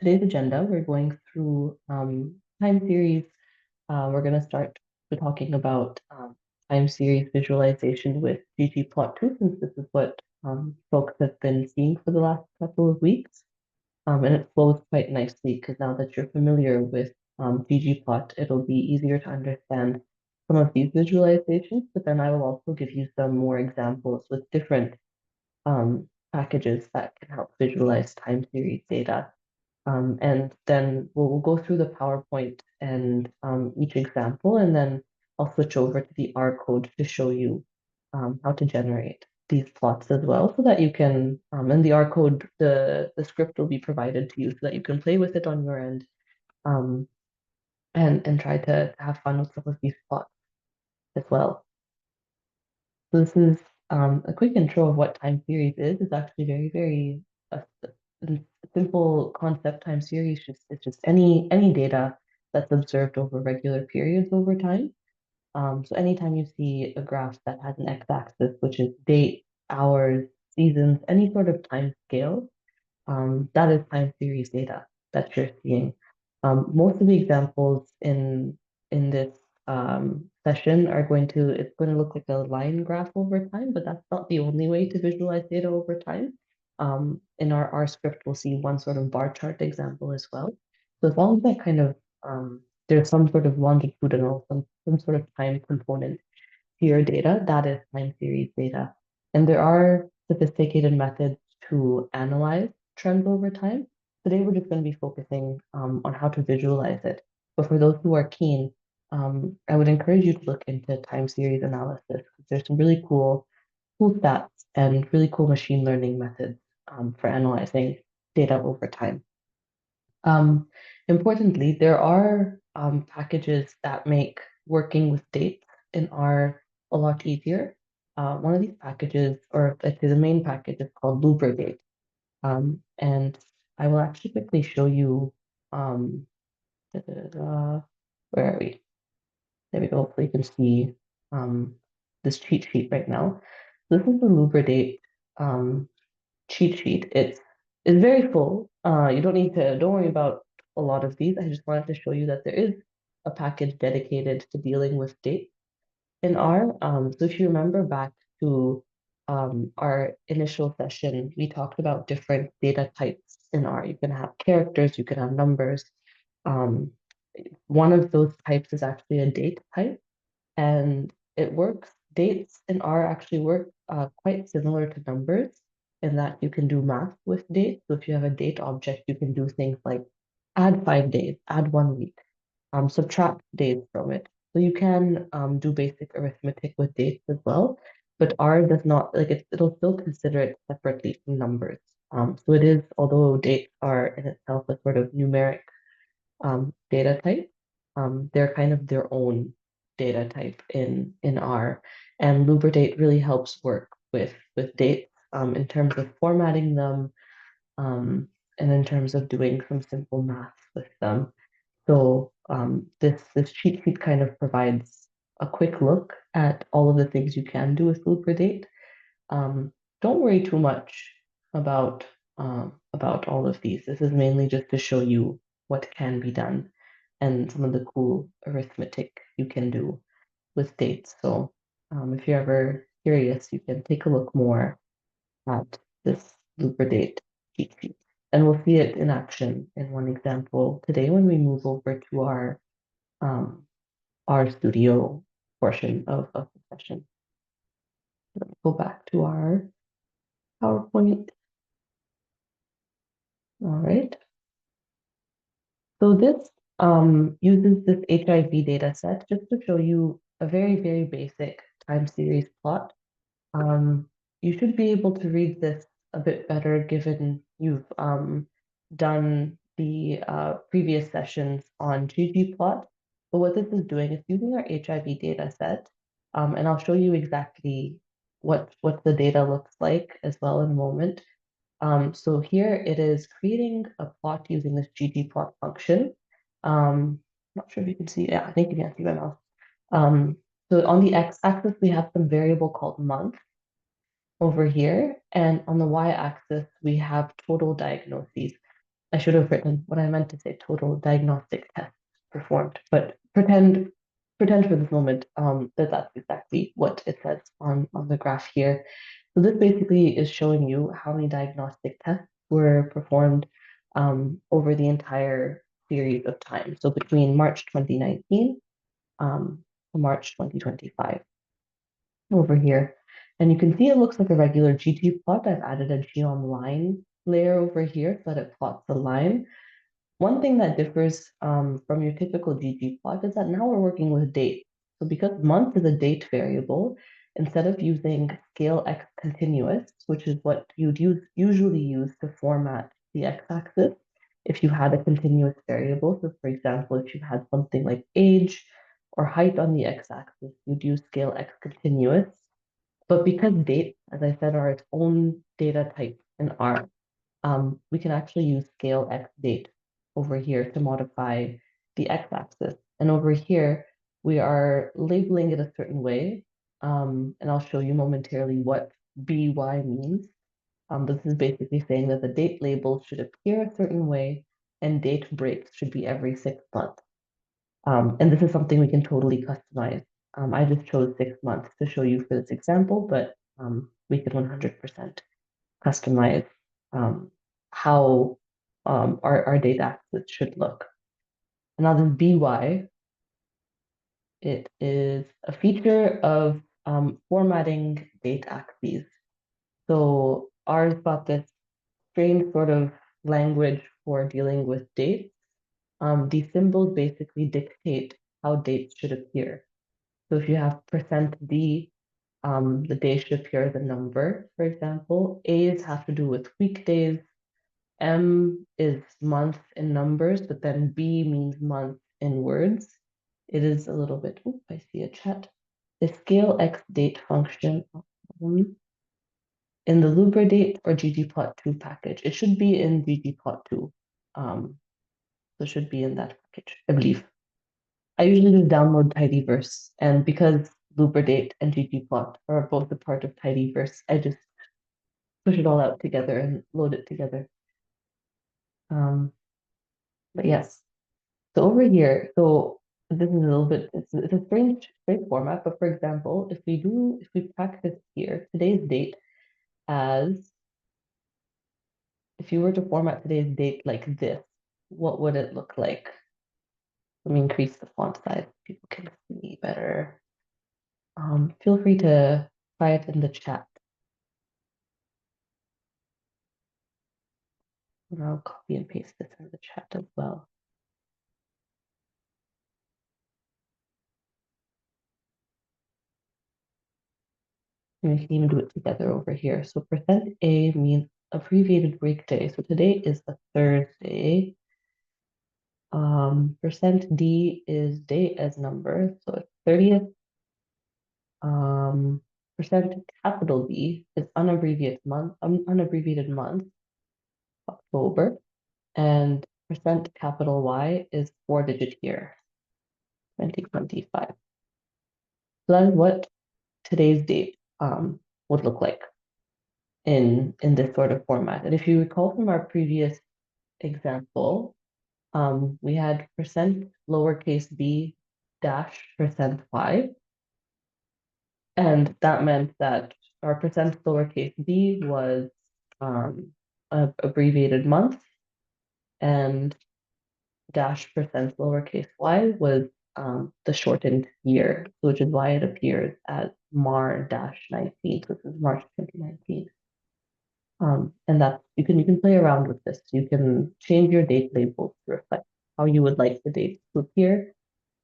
today's agenda, we're going through time series. We're going to start with talking about time series visualization with ggplot2, since this is what folks have been seeing for the last couple of weeks. And it flows quite nicely because now that you're familiar with ggplot, it'll be easier to understand some of these visualizations, but then I will also give you some more examples with different packages that can help visualize time series data. And then we'll go through the PowerPoint and each example, and then I'll switch over to the R code to show you how to generate these plots as well, so that you can, and the R code, the script will be provided to you so that you can play with it on your end um, and try to have fun with some of these plots as well. So this is a quick intro of what time series is. It's actually very a simple concept. Time series. It's just any data that's observed over regular periods over time. So anytime you see a graph that has an x-axis, which is date, hours, seasons, any sort of time scale, that is time series data that you're seeing. Most of the examples in this session are it's going to look like a line graph over time, but that's not the only way to visualize data over time. In our R script, we'll see one sort of bar chart example as well. So as long as that kind of there's some sort of longitudinal, some sort of time component to your data, that is time series data. And there are sophisticated methods to analyze trends over time. Today, we're just going to be focusing on how to visualize it. But for those who are keen, I would encourage you to look into time series analysis. There's some really cool stats and really cool machine learning methods for analyzing data over time. Um, Importantly, there are packages that make working with dates in R a lot easier. One of these packages, or let's say the main package, is called Lubridate. And I will actually quickly show you, um, where are we? There we go. Hopefully you can see this cheat sheet right now. This is the Lubridate um, cheat sheet. It's very full. You don't worry about a lot of these. I just wanted to show you that there is a package dedicated to dealing with dates in R. So if you remember back to our initial session, we talked about different data types in R. You can have characters, you can have numbers. Um, One of those types is actually a date type, and it works. Dates in R actually work quite similar to numbers in that you can do math with dates. So if you have a date object, you can do things like add 5 days, add 1 week, subtract days from it. So you can do basic arithmetic with dates as well, but R does not, like it'll still consider it separately from numbers. So it is, although dates are in itself a sort of numeric data type. They're kind of their own data type in R, and Lubridate really helps work with dates in terms of formatting them and in terms of doing some simple math with them. So this cheat sheet kind of provides a quick look at all of the things you can do with Lubridate. Don't worry too much about all of these. This is mainly just to show you what can be done and some of the cool arithmetic you can do with dates. So if you're ever curious, you can take a look more at this Lubridate cheat sheet. And we'll see it in action in one example today when we move over to um, our studio portion of the session. Let me go back to our PowerPoint. All right. So this uses this HIV data set just to show you a very basic time series plot. You should be able to read this a bit better given you've done the previous sessions on ggplot. But what this is doing is using our HIV data set, and I'll show you exactly what the data looks like as well in a moment. So here it is creating a plot using this ggplot function. Not sure if you can see, yeah, I think you can see my mouse. So on the x-axis, we have some variable called month over here, and on the y-axis, we have total diagnoses. I should have written what I meant to say, total diagnostic tests performed, but pretend for this moment that that's exactly what it says on the graph here. So this basically is showing you how many diagnostic tests were performed over the entire series of time. So between March 2019 to March 2025 over here. And you can see it looks like a regular ggplot. I've added a geom line layer over here so that it plots the line. One thing that differs from your typical ggplot is that now we're working with date. So because month is a date variable, instead of using scale x continuous, which is what you'd usually use to format the x-axis, if you had a continuous variable, so for example, if you had something like age or height on the x-axis, you'd use scale x continuous. But because date, as I said, are its own data type in R, we can actually use scale x date over here to modify the x-axis. And over here, we are labeling it a certain way. And I'll show you momentarily what by means. This is basically saying that the date label should appear a certain way and date breaks should be every 6 months. And this is something we can totally customize. I just chose 6 months to show you for this example, but we can 100% customize how our date axis should look. And now this by, it is a feature of formatting date axes. So R's got this strange sort of language for dealing with dates. These symbols basically dictate how dates should appear. So if you have %d, the day should appear as a number, for example. A's have to do with weekdays. M is month in numbers, but then B means month in words. It is a little bit, oh, I see a chat. The scale x date function in the lubridate or ggplot2 package. It should be in ggplot2. So it should be in that package, I believe. I usually just download tidyverse, and because lubridate and ggplot are both a part of tidyverse, I just push it all out together and load it together. But yes, so over here, so this is a little bit, it's a strange format, but for example, if we practice here, today's date as, if you were to format today's date like this, what would it look like? Let me increase the font size so people can see better. Feel free to try it in the chat. And I'll copy and paste this in the chat as well. And we can even do it together over here. So %A means abbreviated break day. So today is a Thursday. %D is date as number, so it's 30th. Capital B is unabbreviated month, October, and capital Y is 4-digit year, 2025. So that is what today's date would look like in this sort of format. And if you recall from our previous example, we had %lowercase b dash %y. And that meant that our lowercase b was a abbreviated month, and dash lowercase y was the shortened year, which is why it appears as Mar-19. So this is March 2019. And that's you can play around with this. You can change your date labels to reflect how you would like the dates to appear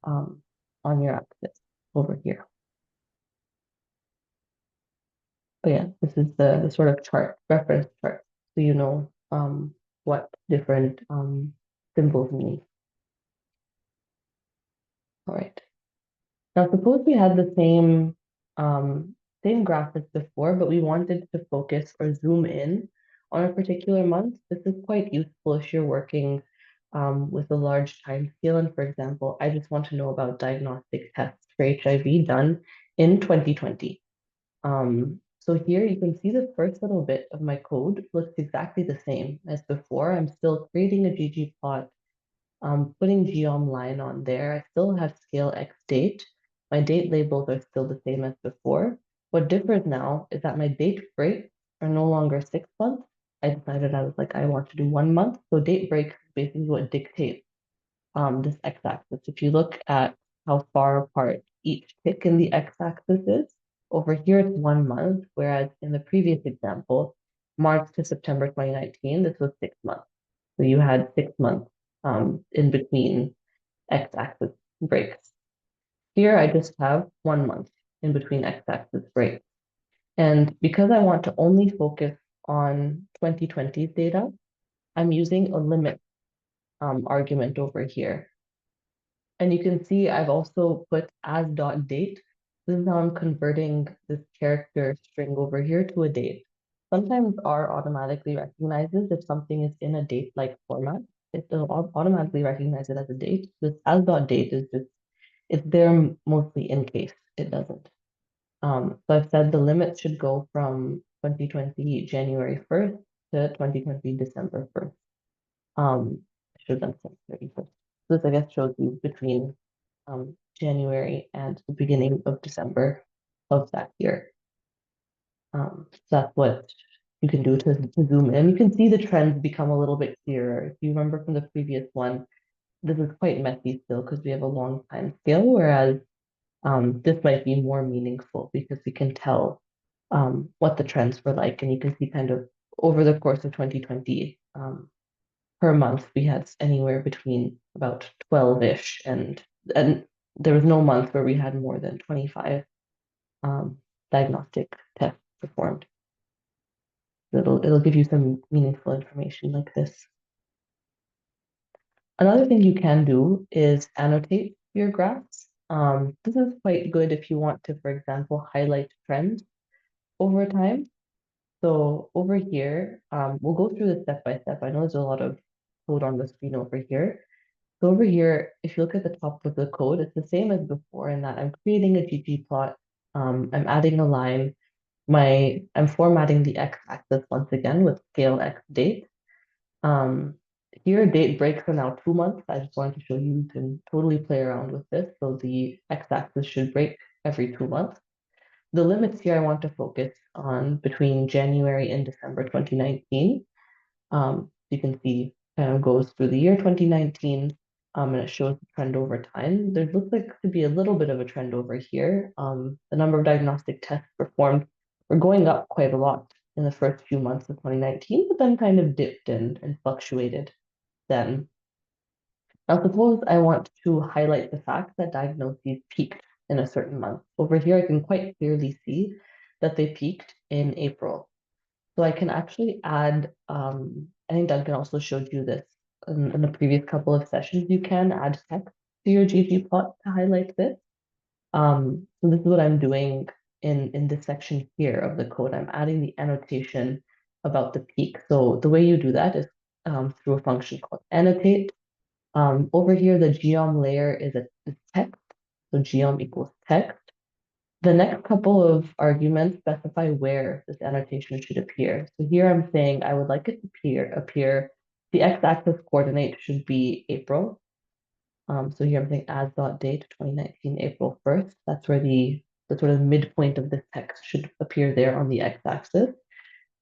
on your axis over here. But yeah, this is the sort of chart, reference chart, so you know what different symbols mean. All right. Now suppose we had the same graph as before, but we wanted to focus or zoom in on a particular month. This is quite useful if you're working with a large time scale. And for example, I just want to know about diagnostic tests for HIV done in 2020. So here you can see the first little bit of my code looks exactly the same as before. I'm still creating a ggplot, putting geom line on there. I still have scale x date. My date labels are still the same as before. What differs now is that my date breaks are no longer 6 months. I decided I was like, I want to do 1 month. So date breaks is basically what dictates this x-axis. If you look at how far apart each tick in the x-axis is, over here it's 1 month, whereas in the previous example, March to September 2019, this was 6 months. So you had 6 months in between x-axis breaks. Here I just have 1 month in between x-axis breaks. And because I want to only focus on 2020's data, I'm using a limit argument over here. And you can see I've also put as dot date. This is how I'm converting this character string over here to a date. Sometimes R automatically recognizes if something is in a date-like format. It will automatically recognize it as a date. This as dot date is just, it's there mostly in case it doesn't. So I've said the limit should go from 2020 January 1st to 2020 December 1st. I should have done some 31st. This, I guess, shows you between January and the beginning of December of that year. So that's what you can do to zoom in. You can see the trends become a little bit clearer. If you remember from the previous one, this is quite messy still because we have a long time scale, whereas this might be more meaningful because we can tell what the trends were like, and you can see kind of over the course of 2020, per month we had anywhere between about 12-ish, and there was no month where we had more than 25 diagnostic tests performed. It'll give you some meaningful information like this. Another thing you can do is annotate your graphs. This is quite good if you want to, for example, highlight trends over time. So over here, we'll go through this step by step. I know there's a lot of code on the screen over here. So over here, if you look at the top of the code, it's the same as before in that I'm creating a ggplot. I'm adding a line. I'm formatting the x-axis once again with scale x date. Here, date breaks are now 2 months. I just wanted to show you can totally play around with this. So the x-axis should break every 2 months. The limits here I want to focus on between January and December 2019. You can see kind of goes through the year 2019, and it shows the trend over time. There looks like to be a little bit of a trend over here. The number of diagnostic tests performed were going up quite a lot in the first few months of 2019, but then kind of dipped and fluctuated then. Now, suppose I want to highlight the fact that diagnoses peaked in a certain month. Over here, I can quite clearly see that they peaked in April. So I can actually add, I think Duncan also showed you this in the previous couple of sessions. You can add text to your ggplot to highlight this. So this is what I'm doing in this section here of the code. I'm adding the annotation about the peak. So the way you do that is through a function called annotate. Over here, the geom layer is text. So geom equals text. The next couple of arguments specify where this annotation should appear. So here I'm saying I would like it to appear, the x-axis coordinate should be April. So here I'm saying as dot date 2019 April 1st. That's where the sort of midpoint of this text should appear there on the x-axis.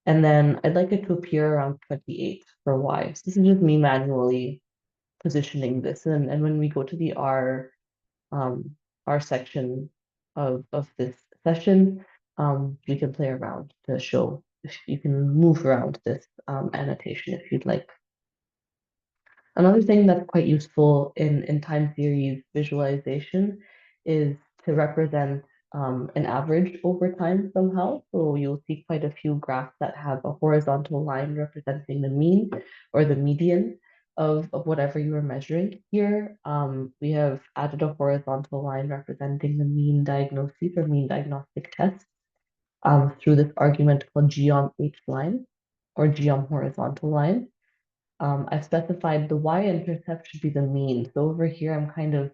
And then I'd like it to appear around 28 for y. So this is just me manually positioning this. And when we go to the R section of this session, we can play around to show if you can move around this annotation if you'd like. Another thing that's quite useful in time series visualization is to represent an average over time somehow. So you'll see quite a few graphs that have a horizontal line representing the mean or the median of whatever you are measuring. Here, we have added a horizontal line representing the mean diagnosis or mean diagnostic test through this argument called geom h line or geom horizontal line. I've specified the y-intercept should be the mean. So over here, I'm kind of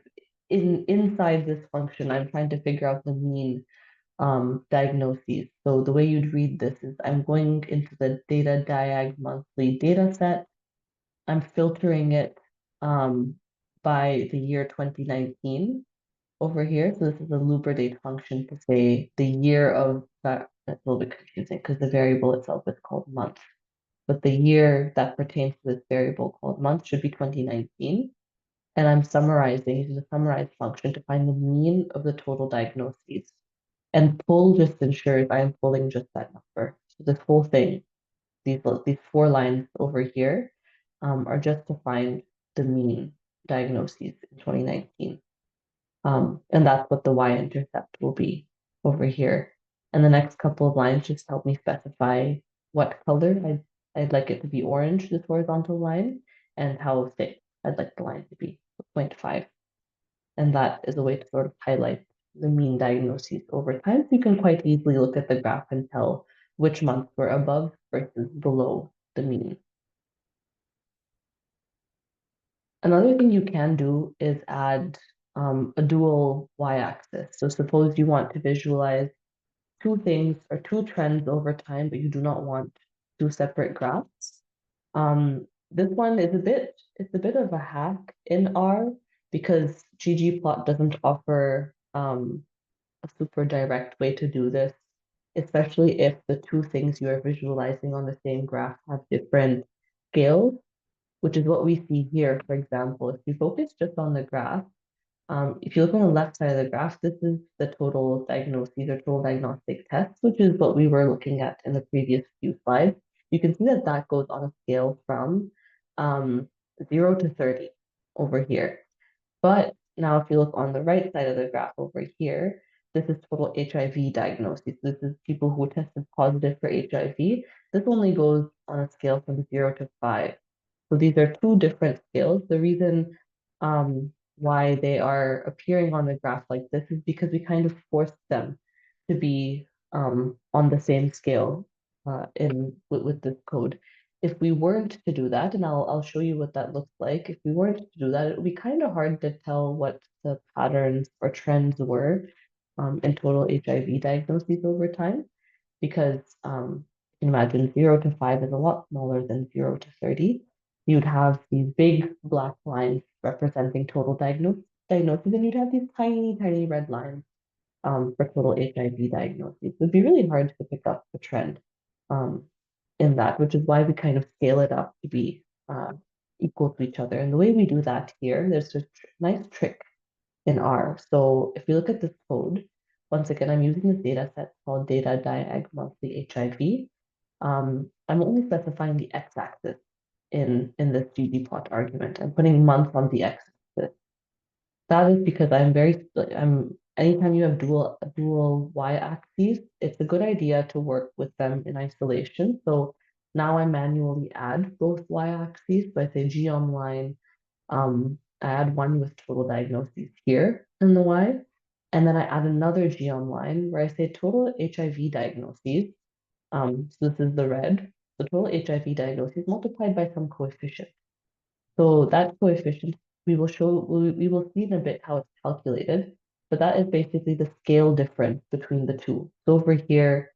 inside this function, I'm trying to figure out the mean diagnoses. So the way you'd read this is I'm going into the data diag monthly data set. I'm filtering it by the year 2019 over here. So this is a lubridate function to say the year of that. That's a little bit confusing because the variable itself is called month. But the year that pertains to this variable called month should be 2019. And I'm summarizing using the summarize function to find the mean of the total diagnoses. And pull just ensures I am pulling just that number. So this whole thing, these four lines over here, are just to find the mean diagnoses in 2019. And that's what the y-intercept will be over here. And the next couple of lines just help me specify what color I'd like it to be orange, this horizontal line, and how thick I'd like the line to be, 0.5. And that is a way to sort of highlight the mean diagnoses over time. So you can quite easily look at the graph and tell which months were above versus below the mean. Another thing you can do is add a dual y-axis. So suppose you want to visualize two things or two trends over time, but you do not want two separate graphs. This one is it's a bit of a hack in R because ggplot doesn't offer a super direct way to do this, especially if the two things you are visualizing on the same graph have different scales, which is what we see here. For example, if you focus just on the graph, if you look on the left side of the graph, this is the total diagnoses or total diagnostic tests, which is what we were looking at in the previous few slides. You can see that that goes on a scale from 0 to 30 over here. But now if you look on the right side of the graph over here, this is total HIV diagnosis. This is people who tested positive for HIV. This only goes on a scale from 0 to 5. So these are two different scales. The reason why they are appearing on the graph like this is because we kind of forced them to be on the same scale with this code. If we weren't to do that, and I'll show you what that looks like. If we weren't to do that, it would be kind of hard to tell what the patterns or trends were in total HIV diagnoses over time, because you can imagine 0 to 5 is a lot smaller than 0 to 30. You'd have these big black lines representing total diagnoses, and you'd have these tiny, tiny red lines for total HIV diagnoses. It would be really hard to pick up the trend um, in that, which is why we kind of scale it up to be equal to each other. And the way we do that here, there's a nice trick in R. So if you look at this code, once again, I'm using this data set called data diag monthly HIV. I'm only specifying the x-axis in this ggplot argument. I'm putting months on the x-axis. That is because anytime you have dual y-axes, it's a good idea to work with them in isolation. So now I manually add both y-axes. So I say geom line, I add one with total diagnoses here in the y, and then I add another geom line where I say total HIV diagnoses. So this is the red, the total HIV diagnoses multiplied by some coefficient. So that coefficient, we will see in a bit how it's calculated, but that is basically the scale difference between the two. So over here,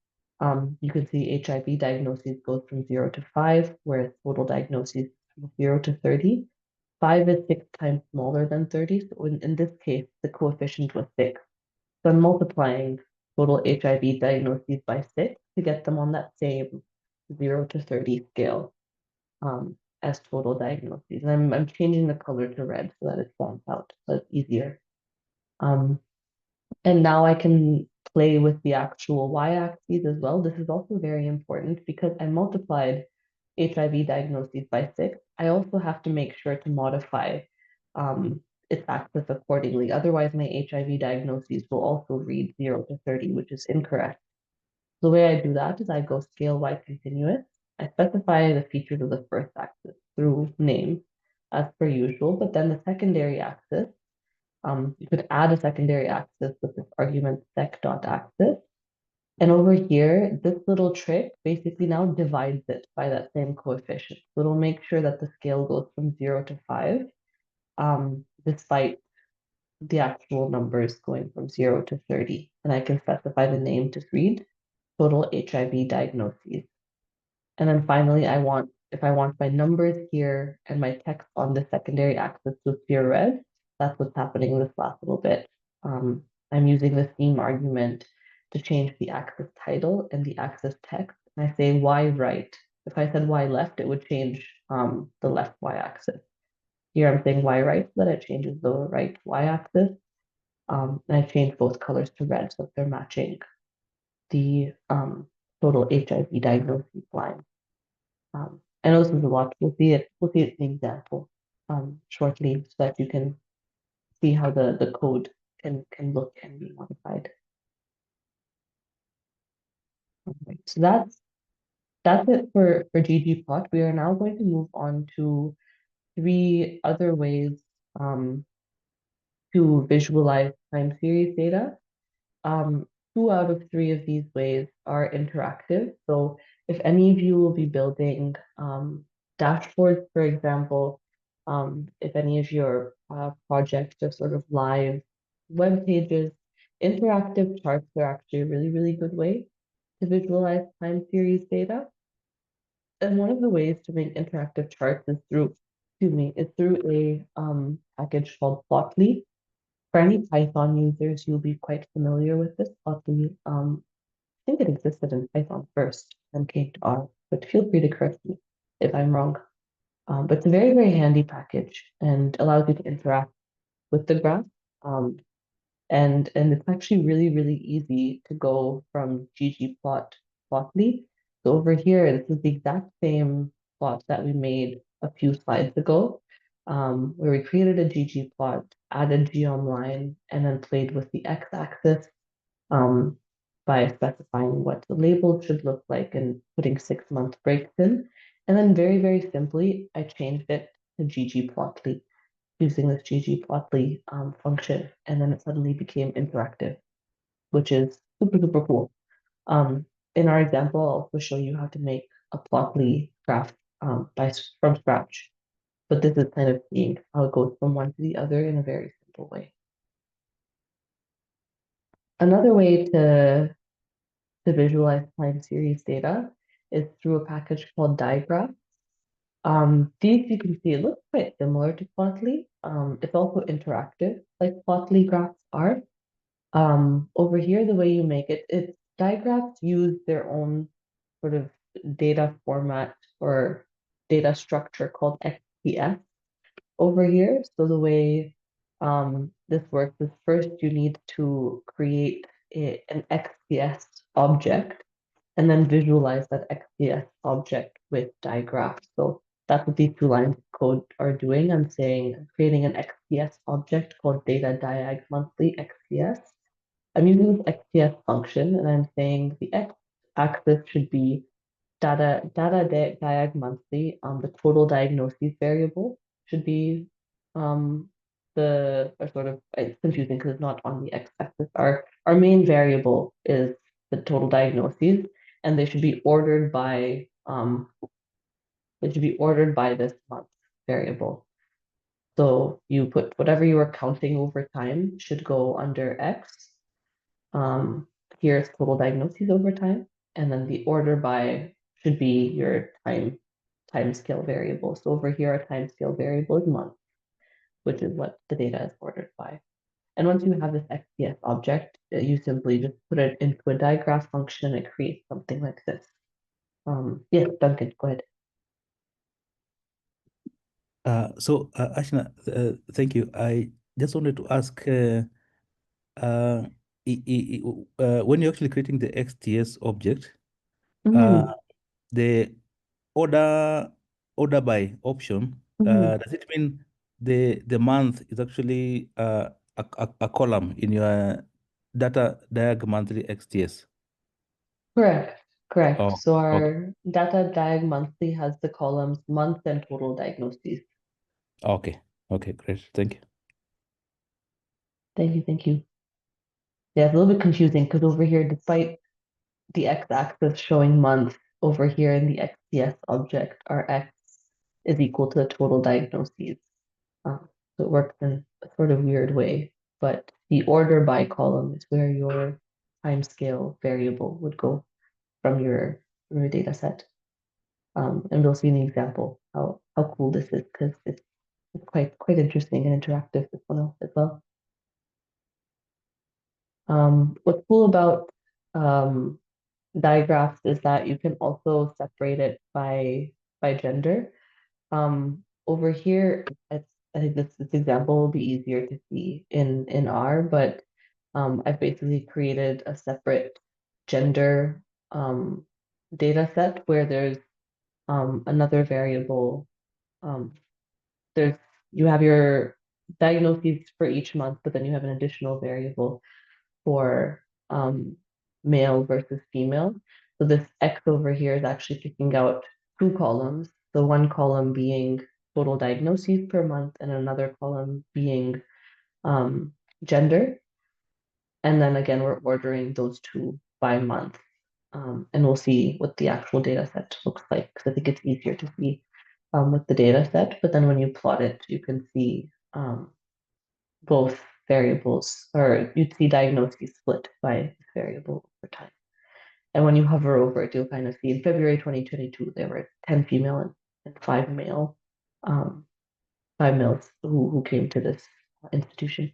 you can see HIV diagnoses goes from 0 to 5, whereas total diagnoses from 0 to 30. 5 is 6 times smaller than 30, so in this case, the coefficient was 6. So I'm multiplying total HIV diagnoses by 6 to get them on that same 0 to 30 scale as total diagnoses. And I'm changing the color to red so that it stands out, so it's easier. Um, and now I can play with the actual y-axis as well. This is also very important because I multiplied HIV diagnoses by 6. I also have to make sure to modify its axis accordingly. Otherwise, my HIV diagnoses will also read 0 to 30, which is incorrect. The way I do that is I go scale y continuous. I specify the features of the first axis through name as per usual, but then the secondary axis, you could add a secondary axis with this argument sec.axis. And over here, this little trick basically now divides it by that same coefficient. So it'll make sure that the scale goes from 0 to 5, despite the actual numbers going from 0 to 30. And I can specify the name to read total HIV diagnoses. And then finally, if I want my numbers here and my text on the secondary axis to appear red, that's what's happening in this last little bit. I'm using the theme argument to change the axis title and the axis text. And I say Y right. If I said Y left, it would change the left Y axis. Here I'm saying Y right so that it changes the right Y axis. And I change both colors to red so that they're matching the total HIV diagnosis line. I know this is a lot. We'll see it in the example shortly so that you can see how the code can look and be modified. Right. So that's it for ggplot. We are now going to move on to three other ways um, to visualize time series data. Um, 2 out of 3 of these ways are interactive. So if any of you will be building dashboards, for example, if any of your projects are sort of live web pages, interactive charts are actually a really, really good way to visualize time series data. And one of the ways to make interactive charts is through, excuse me, is through a package called Plotly. For any Python users, you'll be quite familiar with this. Plotly, I think it existed in Python first and came to R, but feel free to correct me if I'm wrong. But it's a very, very handy package and allows you to interact with the graph. Um, and it's actually really, really easy to go from ggplot So over here, this is the exact same plot that we made a few slides ago, where we created a ggplot, added geom_line, and then played with the x-axis um, by specifying what the label should look like and putting 6-month breaks in. And then very, very simply, I changed it to ggplotly using this ggplotly function, and then it suddenly became interactive, which is super, super cool. In our example, I'll also show you how to make a plotly graph from scratch. But this is kind of seeing how it goes from one to the other in a very simple way. Another way to visualize time series data is through a package called Dygraphs. These you can see it looks quite similar to Plotly. It's also interactive like Plotly graphs are. Over here, the way you make it's Dygraphs use their own sort of data format or data structure called XPS over here. So the way this works is first you need to create an XPS object and then visualize that XPS object with Dygraphs. So that's what these 2 lines of code are doing. I'm saying I'm creating an XPS object called data diag monthly XPS. I'm using this XPS function and I'm saying the x-axis should be diag monthly. The total diagnoses variable should be the or sort of it's confusing because it's not on the x-axis. Our main variable is the total diagnoses, and they should be ordered by this month variable. So you put whatever you are counting over time should go under X. Um, Here's total diagnoses over time, and then the order by should be your time scale variable. So over here, our time scale variable is month, which is what the data is ordered by. And once you have this XPS object, you simply just put it into a digraph function and it creates something like this. Yes, Duncan, go ahead. Ashna, thank you. I just wanted to ask, uh, when you're actually creating the XTS object, uh, Mhm, the order order by option, mhm. does it mean the month is actually a column in your data diag monthly XTS? Correct, correct. Oh, So okay, our data diag monthly has the columns month and total diagnoses. okay, okay, great, thank you. Thank you, thank you. Yeah, it's a little bit confusing because over here, despite the x-axis showing month, over here in the XPS object, our x is equal to the total diagnoses. So it works in a sort of weird way. but the order by column is where your timescale variable would go from your data set. And we'll see an example how cool this is because it's quite interesting and interactive as well. What's cool about Dygraphs is that you can also separate it by gender. Over here, I think this example will be easier to see in R, but I've basically created a separate gender data set where there's another variable. Um, there's you have your diagnoses for each month, but then you have an additional variable for male versus female. So this X over here is actually picking out two columns. So one column being total diagnoses per month and another column being gender. And then again, we're ordering those two by month. And we'll see what the actual data set looks like because I think it's easier to see with the data set. But then when you plot it, you can see both variables, or you'd see diagnoses split by this variable over time. And when you hover over it, you'll kind of see in February 2022, there were 10 female and um, five males who came to this institution.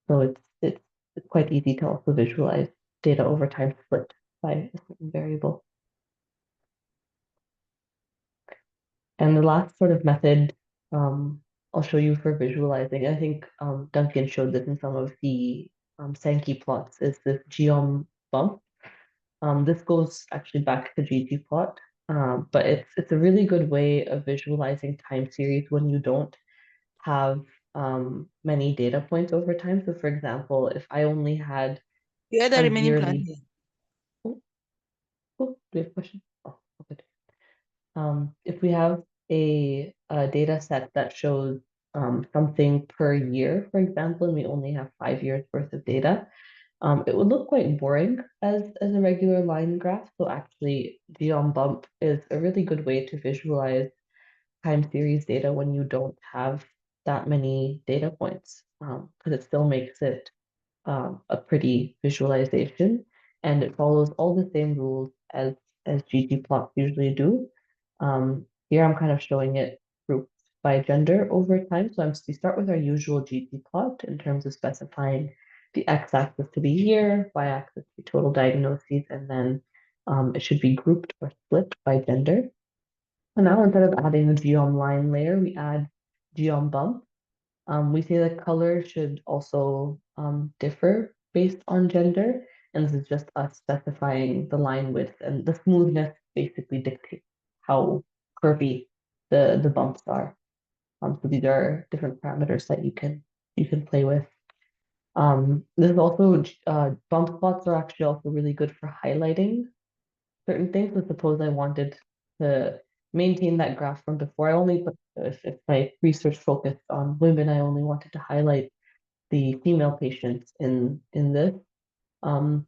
So it's quite easy to also visualize data over time split by a certain variable. And the last sort of method I'll show you for visualizing, I think Duncan showed this in some of the Sankey plots, is this geom bump. This goes actually back to ggplot, but it's a really good way of visualizing time series when you don't have many data points over time. So for example, if I only had You had the a remaining plan yearly, here. oh, do we have a question? Oh, okay. If we have a data set that shows something per year, for example, and we only have 5 years worth of data, it would look quite boring as a regular line graph. So actually, geom bump is a really good way to visualize time series data when you don't have that many data points, because it still makes it a pretty visualization, and it follows all the same rules as ggplots usually do. Here I'm kind of showing it grouped by gender over time. So we start with our usual ggplot in terms of specifying the x-axis to be year, y-axis to be total diagnoses, and then it should be grouped or split by gender. And now instead of adding a geom line layer, we add geom bump. We say that color should also differ based on gender, and this is just us specifying the line width, and the smoothness basically dictates how curvy the bumps are. So these are different parameters that you can play with. This is also bump plots are actually also really good for highlighting certain things. So suppose I wanted to maintain that graph from before, I only put if my research focused on women, I only wanted to highlight the female patients in this. You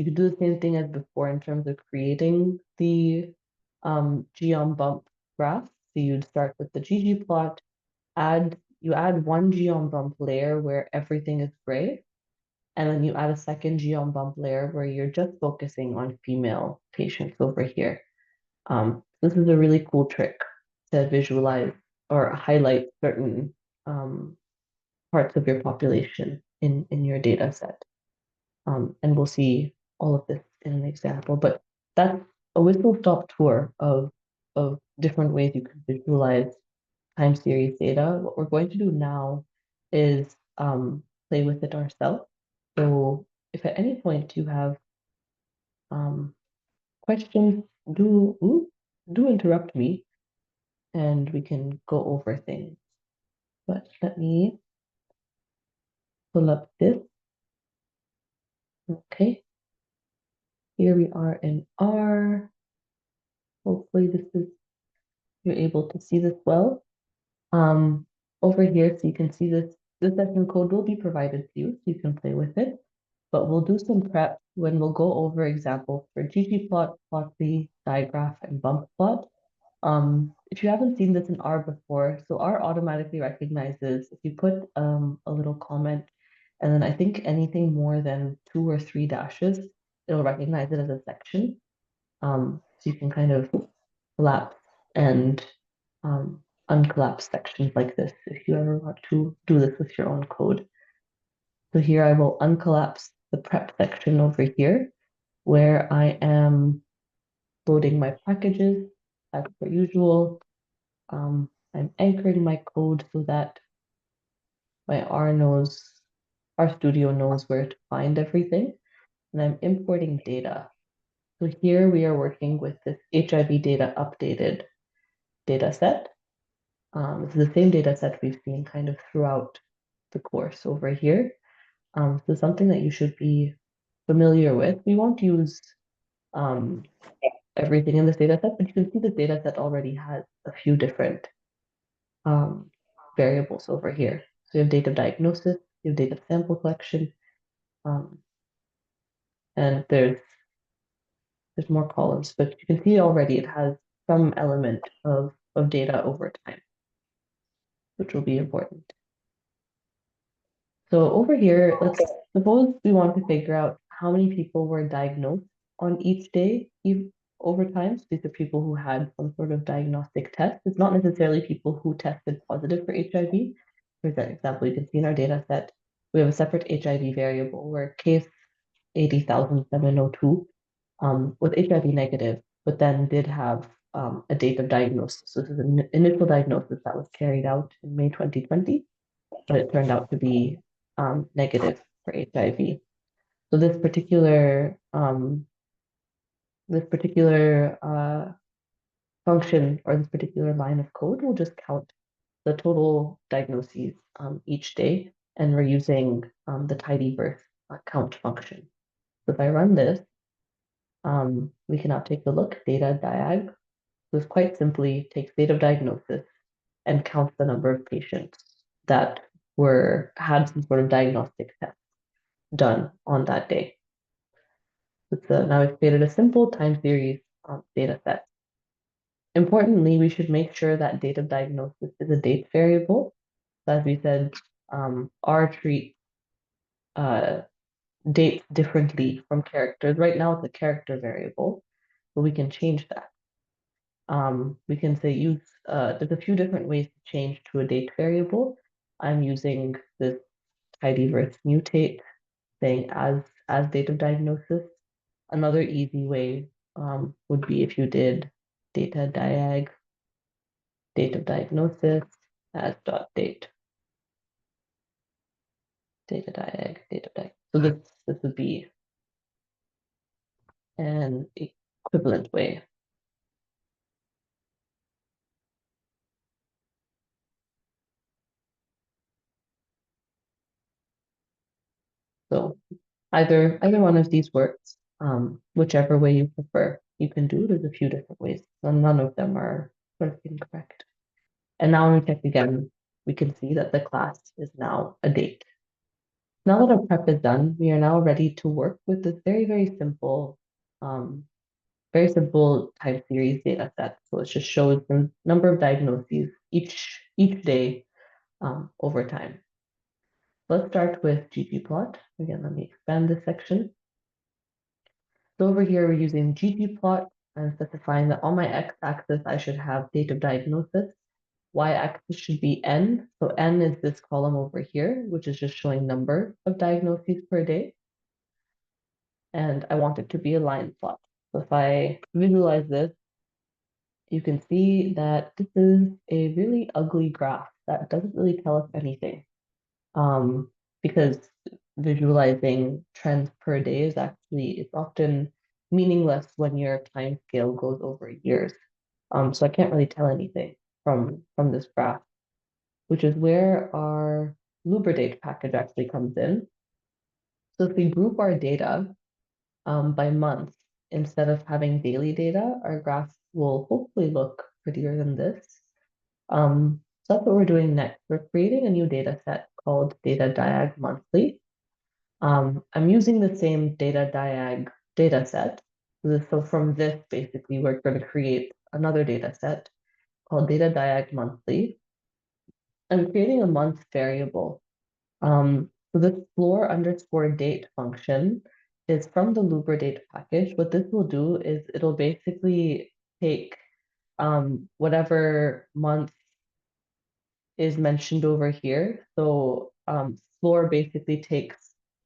could do the same thing as before in terms of creating the geom bump graph. So you'd start with the ggplot, you add one geom bump layer where everything is gray, and then you add a second geom bump layer where you're just focusing on female patients over here. This is a really cool trick to visualize or highlight certain parts of your population in your data set. And we'll see all of this in an example, but that's a whistle-stop tour of different ways you can visualize time series data. What we're going to do now is play with it ourselves. So if at any point you have um, questions, do interrupt me and we can go over things. But let me pull up this. Okay, here we are in R. Hopefully you're able to see this well. Um, Over here, so you can see this session code will be provided to you, so you can play with it. But we'll do some prep when we'll go over examples for ggplot, plotly, digraph, and bump plot. If you haven't seen this in R before, so R automatically recognizes if you put a little comment, and then I think anything more than 2 or 3 dashes, it'll recognize it as a section. So you can kind of collapse and uncollapse sections like this if you ever want to do this with your own code. So here I will uncollapse the prep section over here where I am loading my packages as per usual. I'm anchoring my code so that my R studio knows where to find everything, and I'm importing data. So here we are working with this HIV data updated data set. This is the same data set we've seen kind of throughout the course over here. So something that you should be familiar with. We won't use um, everything in this data set, but you can see the data set already has a few different um, variables over here. So you have date of diagnosis, you have date of sample collection, um, and there's more columns, but you can see already it has some element of data over time, which will be important. So over here, let's suppose we want to figure out how many people were diagnosed on each day over time. So these are people who had some sort of diagnostic test. It's not necessarily people who tested positive for HIV. For example, you can see in our data set, we have a separate HIV variable where case 80,702 was HIV negative, but then did have a date of diagnosis. So this is an initial diagnosis that was carried out in May 2020, but it turned out to be negative for HIV. So this particular function or this particular line of code will just count the total diagnoses each day, and we're using the tidyverse count function. So if I run this, we can now take a look, data diag. This quite simply takes date of diagnosis and counts the number of patients that had some sort of diagnostic test done on that day. Now we've created a simple time series data set. Importantly, we should make sure that date of diagnosis is a date variable. So as we said, R treats dates differently from characters. Right now it's a character variable, but we can change that. We can say there's a few different ways to change to a date variable. I'm using this tidyverse mutate, saying as date of diagnosis. Another easy way would be if you did data diag, date of diagnosis as dot date, data diag, date of diag. So this would be an equivalent way. So either one of these works, whichever way you prefer, you can do. There's a few different ways, so none of them are sort of incorrect. And now when we check again, we can see that the class is now a date. Now that our prep is done, we are now ready to work with this um, very simple time series data set. So it just shows the number of diagnoses each day over time. Let's start with ggplot. Again, let me expand this section. So over here, we're using ggplot and specifying that on my x-axis, I should have date of diagnosis. Y-axis should be n. So n is this column over here, which is just showing number of diagnoses per day. And I want it to be a line plot. So if I visualize this, you can see that this is a really ugly graph that doesn't really tell us anything. Because visualizing trends per day it's often meaningless when your time scale goes over years. So I can't really tell anything from this graph, which is where our Lubridate package actually comes in. So if we group our data by month, instead of having daily data, our graph will hopefully look prettier than this. So that's what we're doing next. We're creating a new data set called data diag monthly. I'm using the same data diag data set. So from this, basically, we're going to create another data set called data diag monthly. I'm creating a month variable. So this floor underscore date function is from the looper date package. What this will do is it'll basically take whatever month is mentioned over here. So floor basically takes,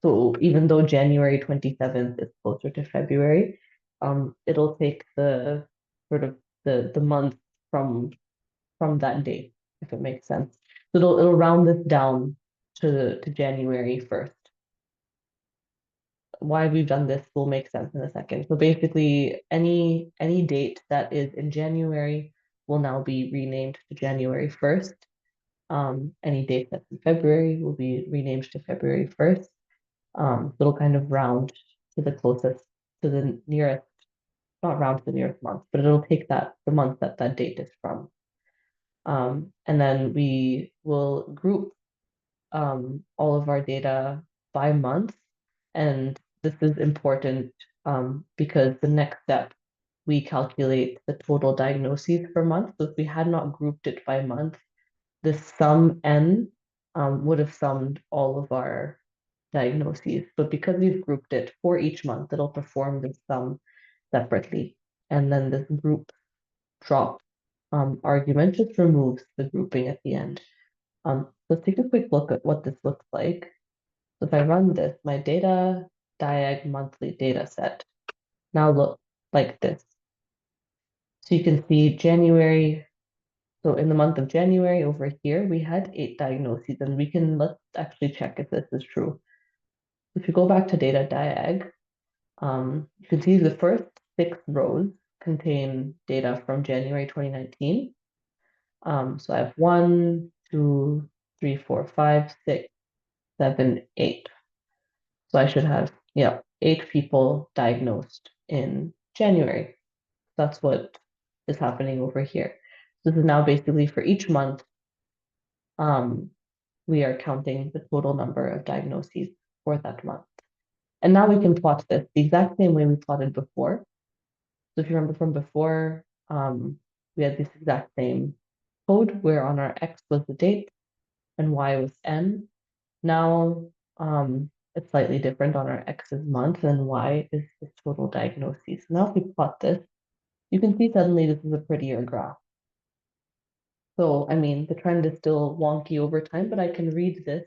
so even though January 27th is closer to February, it'll take the sort of the month from from that date, if it makes sense. So it'll round this down to January 1st. Why we've done this will make sense in a second. So basically, any date that is in January will now be renamed to January 1st. Any date that's in February will be renamed to February 1st. It'll kind of round to the closest, to the nearest, not round to the nearest month, but it'll take that, the month that that date is from. And then we will group all of our data by month. And this is important because the next step, we calculate the total diagnoses per month. So if we had not grouped it by month, the sum n would have summed all of our diagnoses. But because we've grouped it for each month, it'll perform the sum separately. And then this group drop argument just removes the grouping at the end. Let's take a quick look at what this looks like. So if I run this, my data diag monthly data set now look like this. So you can see January. So in the month of January over here, we had 8 diagnoses, and let's actually check if this is true. If you go back to data diag, you can see the first 6 rows contain data from January 2019. So I have 1, 2, 3, 4, 5, 6, 7, 8. So I should have, yeah, 8 people diagnosed in January. That's what is happening over here. This is now basically for each month, we are counting the total number of diagnoses for that month. And now we can plot this the exact same way we plotted before. So if you remember from before, we had this exact same code where on our X was the date and Y was N. Now it's slightly different. On our X is month and Y is the total diagnoses. Now if we plot this, you can see suddenly this is a prettier graph. So, I mean, the trend is still wonky over time, but I can read this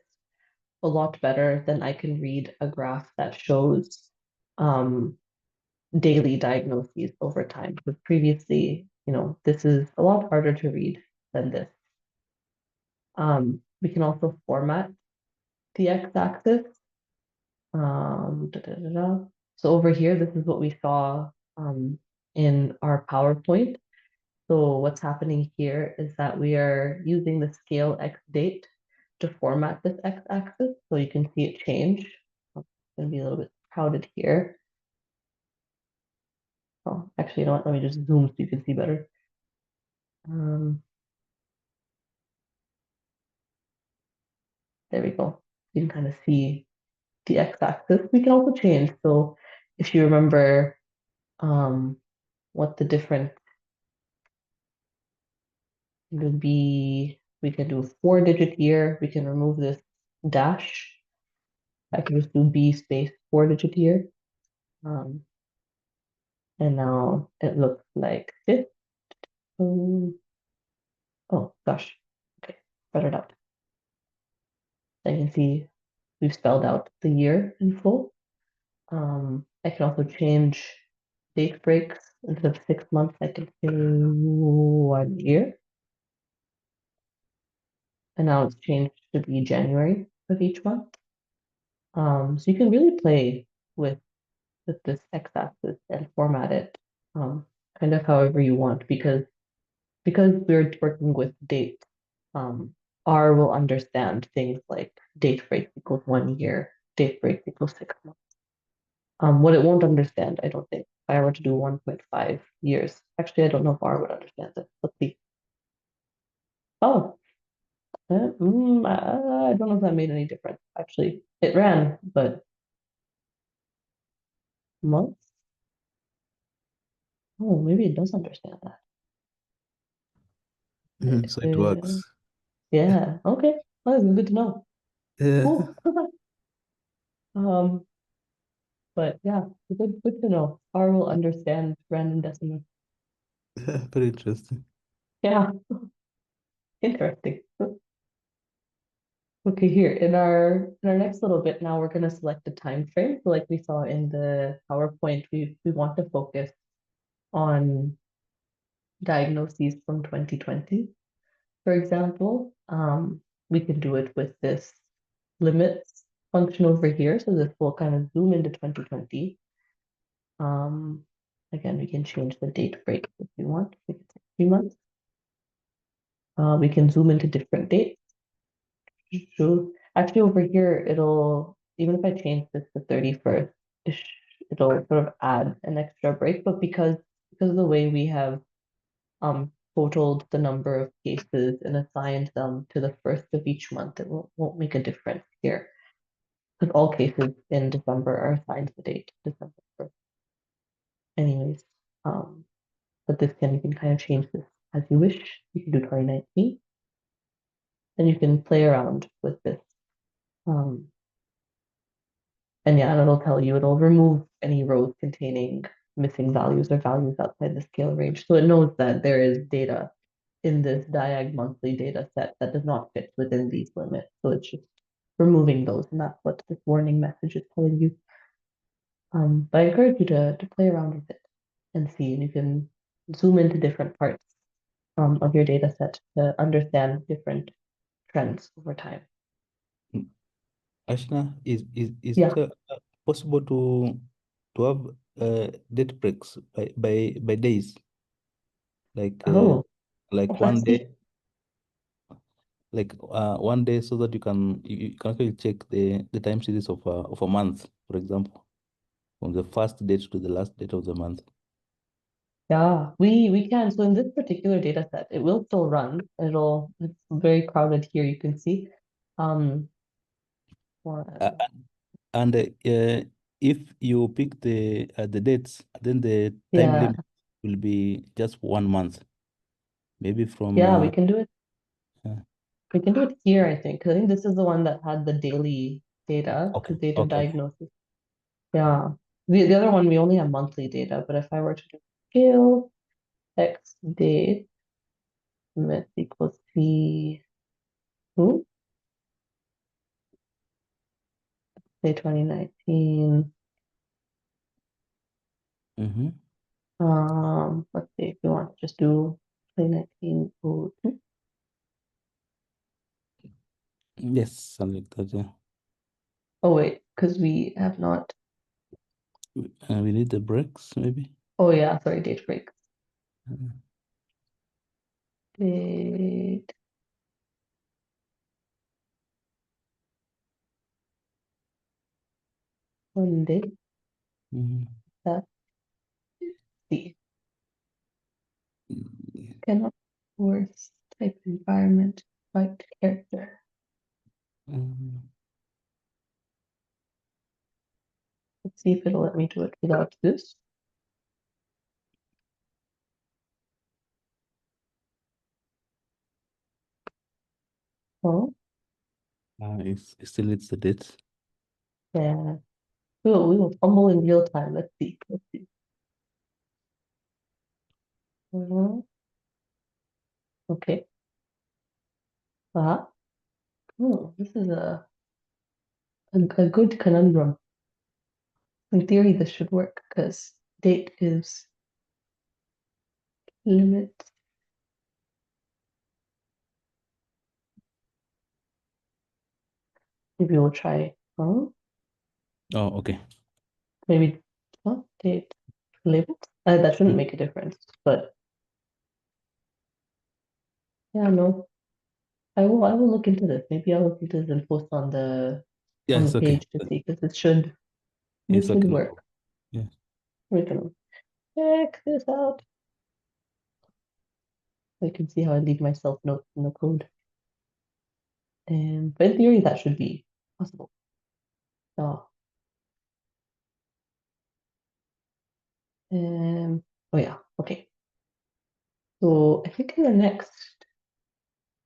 a lot better than I can read a graph that shows daily diagnoses over time. Because previously, this is a lot harder to read than this. We can also format the x-axis. So over here, this is what we saw in our PowerPoint. So what's happening here is that we are using the scale x date to format this x-axis. So you can see it change. It's going to be a little bit crowded here. Oh, actually, you know what? Let me just zoom so you can see better. There we go. You can kind of see the x-axis. We can also change. So if you remember what the difference would be, we can do a 4-digit year. We can remove this dash. I can just do B space 4-digit year. And now it looks like this. Oh gosh. Okay, spread it out. I can see we've spelled out the year in full. I can also change date breaks. Instead of 6 months, I can say 1 year. And now it's changed to be January of each month. So you can really play with this x-axis and format it kind of however you want because we're working with dates. R will understand things like date breaks equals 1 year, date breaks equals 6 months. What it won't understand, I don't think, if I were to do 1.5 years. Actually, I don't know if R would understand this. Let's see. Oh, I don't know if that made any difference. Actually, it ran, but months? Oh, maybe it does understand that. So it works. Yeah, okay. Well, that's good to know. Yeah. Cool. Um, but yeah, good to know. R will understand random decimal. Very interesting. Yeah, interesting. Okay, here in our next little bit now, we're going to select the time frame. So like we saw in the PowerPoint, we want to focus on diagnoses from 2020. For example, we can do it with this limits function over here. So this will kind of zoom into 2020. Um, again, we can change the date break if we want. We can say 3 months. We can zoom into different dates. So actually over here, it'll, even if I change this to 31st, it'll sort of add an extra break. But because of the way we have totaled the number of cases and assigned them to the first of each month, it won't make a difference here. Because all cases in December are assigned to the date, December 1st. Anyways, but you can kind of change this as you wish. You can do 2019, and you can play around with this. Um, and yeah, and it'll tell you, it'll remove any rows containing missing values or values outside the scale range. So it knows that there is data in this diag monthly data set that does not fit within these limits. So it's just removing those, and that's what this warning message is telling you. But I encourage you to play around with it and see, and you can zoom into different parts of your data set to understand different trends over time. Ashna, is it Yeah. possible to have date breaks by days, like uh, Oh, like one let's day, see. one day, so that you can actually check the time series of a month, for example, from the first date to the last date of the month. Yeah, we can. So in this particular data set, it will still run. It's very crowded here, you can see. Um, Uh, one, and if you pick the dates, then the time yeah, limit will be just 1 month, maybe from yeah, we can do it. uh, We can do it here, I think, 'cause I think this is the one that had the daily data, okay, because data okay, okay. diagnosis. Yeah. The other one, we only have monthly data, but if I were to do scale X date, limit equals T, ooh, say 2019. Mm-hmm. Let's see if you want to just do 2019. Yes, something like that. Yeah. Oh wait, because we have not. We need the breaks, maybe. Oh yeah, sorry, date break. Uh, Date one day. mhm. That's C. Cannot force type environment like character. Mhm. Let's see if it'll let me do it without this. Oh, It still needs the dates. yeah. We will fumble in real time. Let's see. Let's see. Okay. Uh-huh. Oh, this is a good conundrum. In theory, this should work because date is limit. Maybe we'll try. Oh, okay. Maybe date limit. That shouldn't make a difference. But yeah, no. I will look into this. Maybe I'll look into this and post on the Yeah, it's okay. page to see because this It's should okay. No work. problem. Yeah. We're gonna check this out. I can see how I leave myself notes in the code. And but in theory that should be possible. Oh, oh yeah, okay. So I think in the next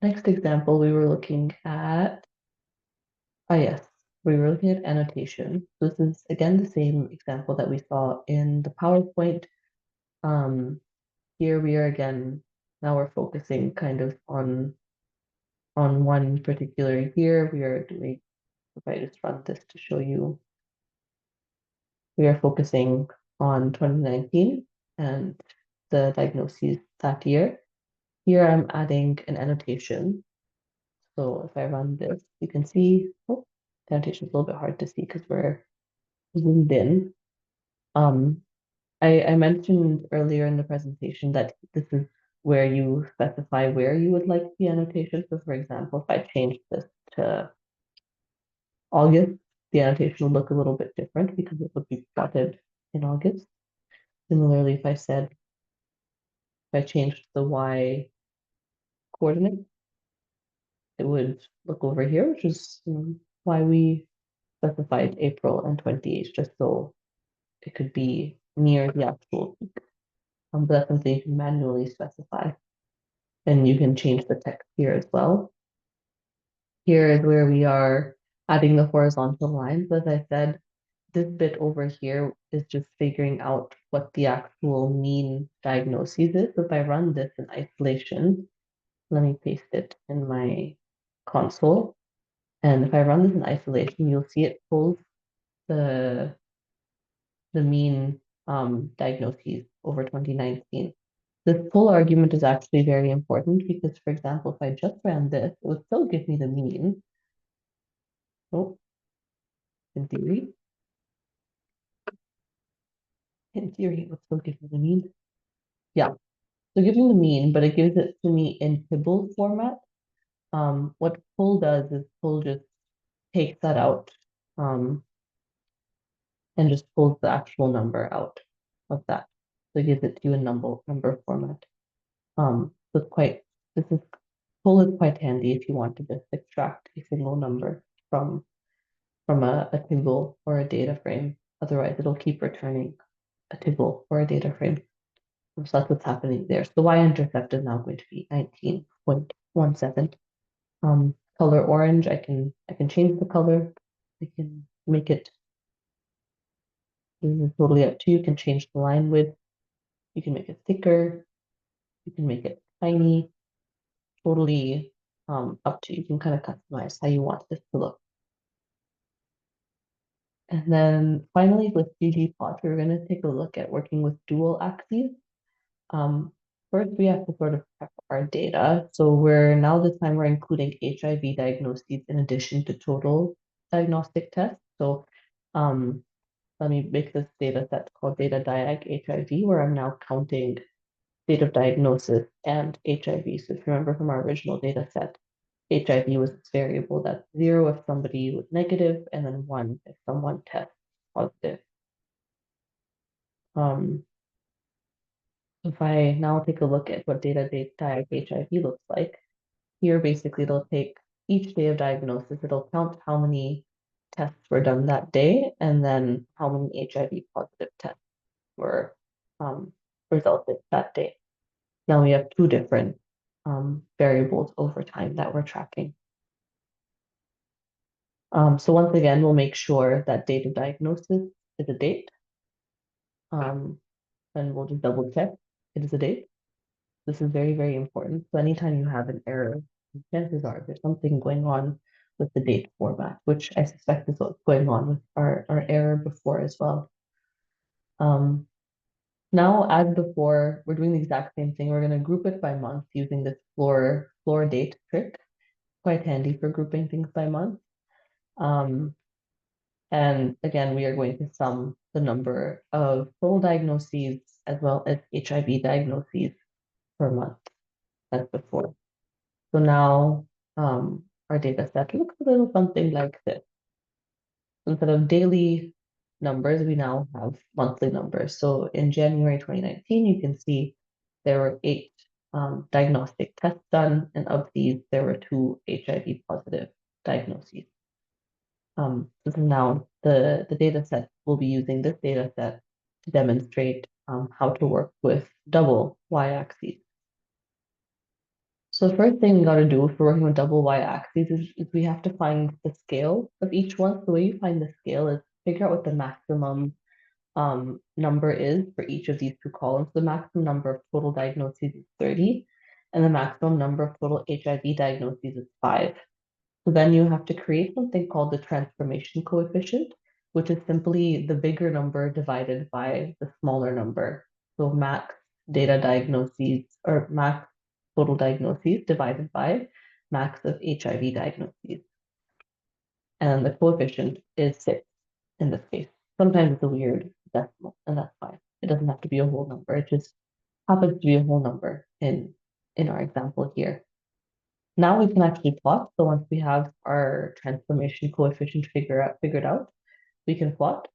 next example, we were looking at, yes, we were looking at annotation. This is again the same example that we saw in the PowerPoint. Um, Here we are again, now we're focusing kind of on one particular year. We are doing, if I just run this to show you, we are focusing on 2019 and the diagnoses that year. Here I'm adding an annotation. So if I run this, you can see, oh, the annotation is a little bit hard to see because we're zoomed in. Um, I mentioned earlier in the presentation that this is where you specify where you would like the annotation. So for example, if I change this to August, the annotation would look a little bit different because it would be plotted in August. Similarly, if I changed the Y coordinate, it would look over here, which is why we specified April and 28, just so it could be near the actual peak. But that's something you can manually specify. And you can change the text here as well. Here is where we are adding the horizontal lines. As I said, this bit over here is just figuring out what the actual mean diagnosis is. So if I run this in isolation, let me paste it in my console. And if I run this in isolation, you'll see it pulls the mean diagnoses over 2019. This pull argument is actually very important because, for example, if I just ran this, it would still give me the mean. Oh, in theory, it would still give me the mean. Yeah, so it gives me the mean, but it gives it to me in tibble format. What pull does is pull just takes that out and just pulls the actual number out of that. So it gives it to you in number format. So it's quite, this is, pull is quite handy if you want to just extract a single number from a table or a data frame. Otherwise, it'll keep returning a table or a data frame. So that's what's happening there. So the y-intercept is now going to be 19.17. Color orange, I can change the color. I can make it, this is totally up to you. You can change the line width. You can make it thicker. You can make it tiny. Totally up to you. You can kind of customize how you want this to look. And then finally with ggplot, we're going to take a look at working with dual axes. First, we have to sort of prep our data. So this time we're including HIV diagnoses in addition to total diagnostic tests. So let me make this data set called data diag HIV, where I'm now counting date of diagnosis and HIV. So if you remember from our original data set, HIV was its variable. That's 0 if somebody was negative, and then 1 if someone tests positive. If I now take a look at what data diag HIV looks like, here basically it'll take each day of diagnosis, it'll count how many tests were done that day, and then how many HIV positive tests were resulted that day. Now we have two different variables over time that we're tracking. So once again, we'll make sure that date of diagnosis is a date. And we'll just double check it is a date. This is very, very important. So anytime you have an error, chances are there's something going on with the date format, which I suspect is what's going on with our error before as well. Now, as before, we're doing the exact same thing. We're going to group it by month using this floor date trick. Quite handy for grouping things by month. And again, we are going to sum the number of total diagnoses as well as HIV diagnoses per month as before. So now our data set looks a little something like this. Instead of daily numbers, we now have monthly numbers. So in January 2019, you can see there were 8 diagnostic tests done, and of these, there were 2 HIV positive diagnoses. So now the data set, we'll be using this data set to demonstrate how to work with double y-axes. So the first thing we got to do if we're working with double y-axes is we have to find the scale of each one. So the way you find the scale is figure out what the maximum number is for each of these two columns. The maximum number of total diagnoses is 30, and the maximum number of total HIV diagnoses is 5. So then you have to create something called the transformation coefficient, which is simply the bigger number divided by the smaller number. So max data diagnoses or max total diagnoses divided by max of HIV diagnoses. And the coefficient is 6 in this case. Sometimes it's a weird decimal, and that's fine. It doesn't have to be a whole number. It just happens to be a whole number in our example here. Now we can actually plot. So once we have our transformation coefficient figured out, we can plot.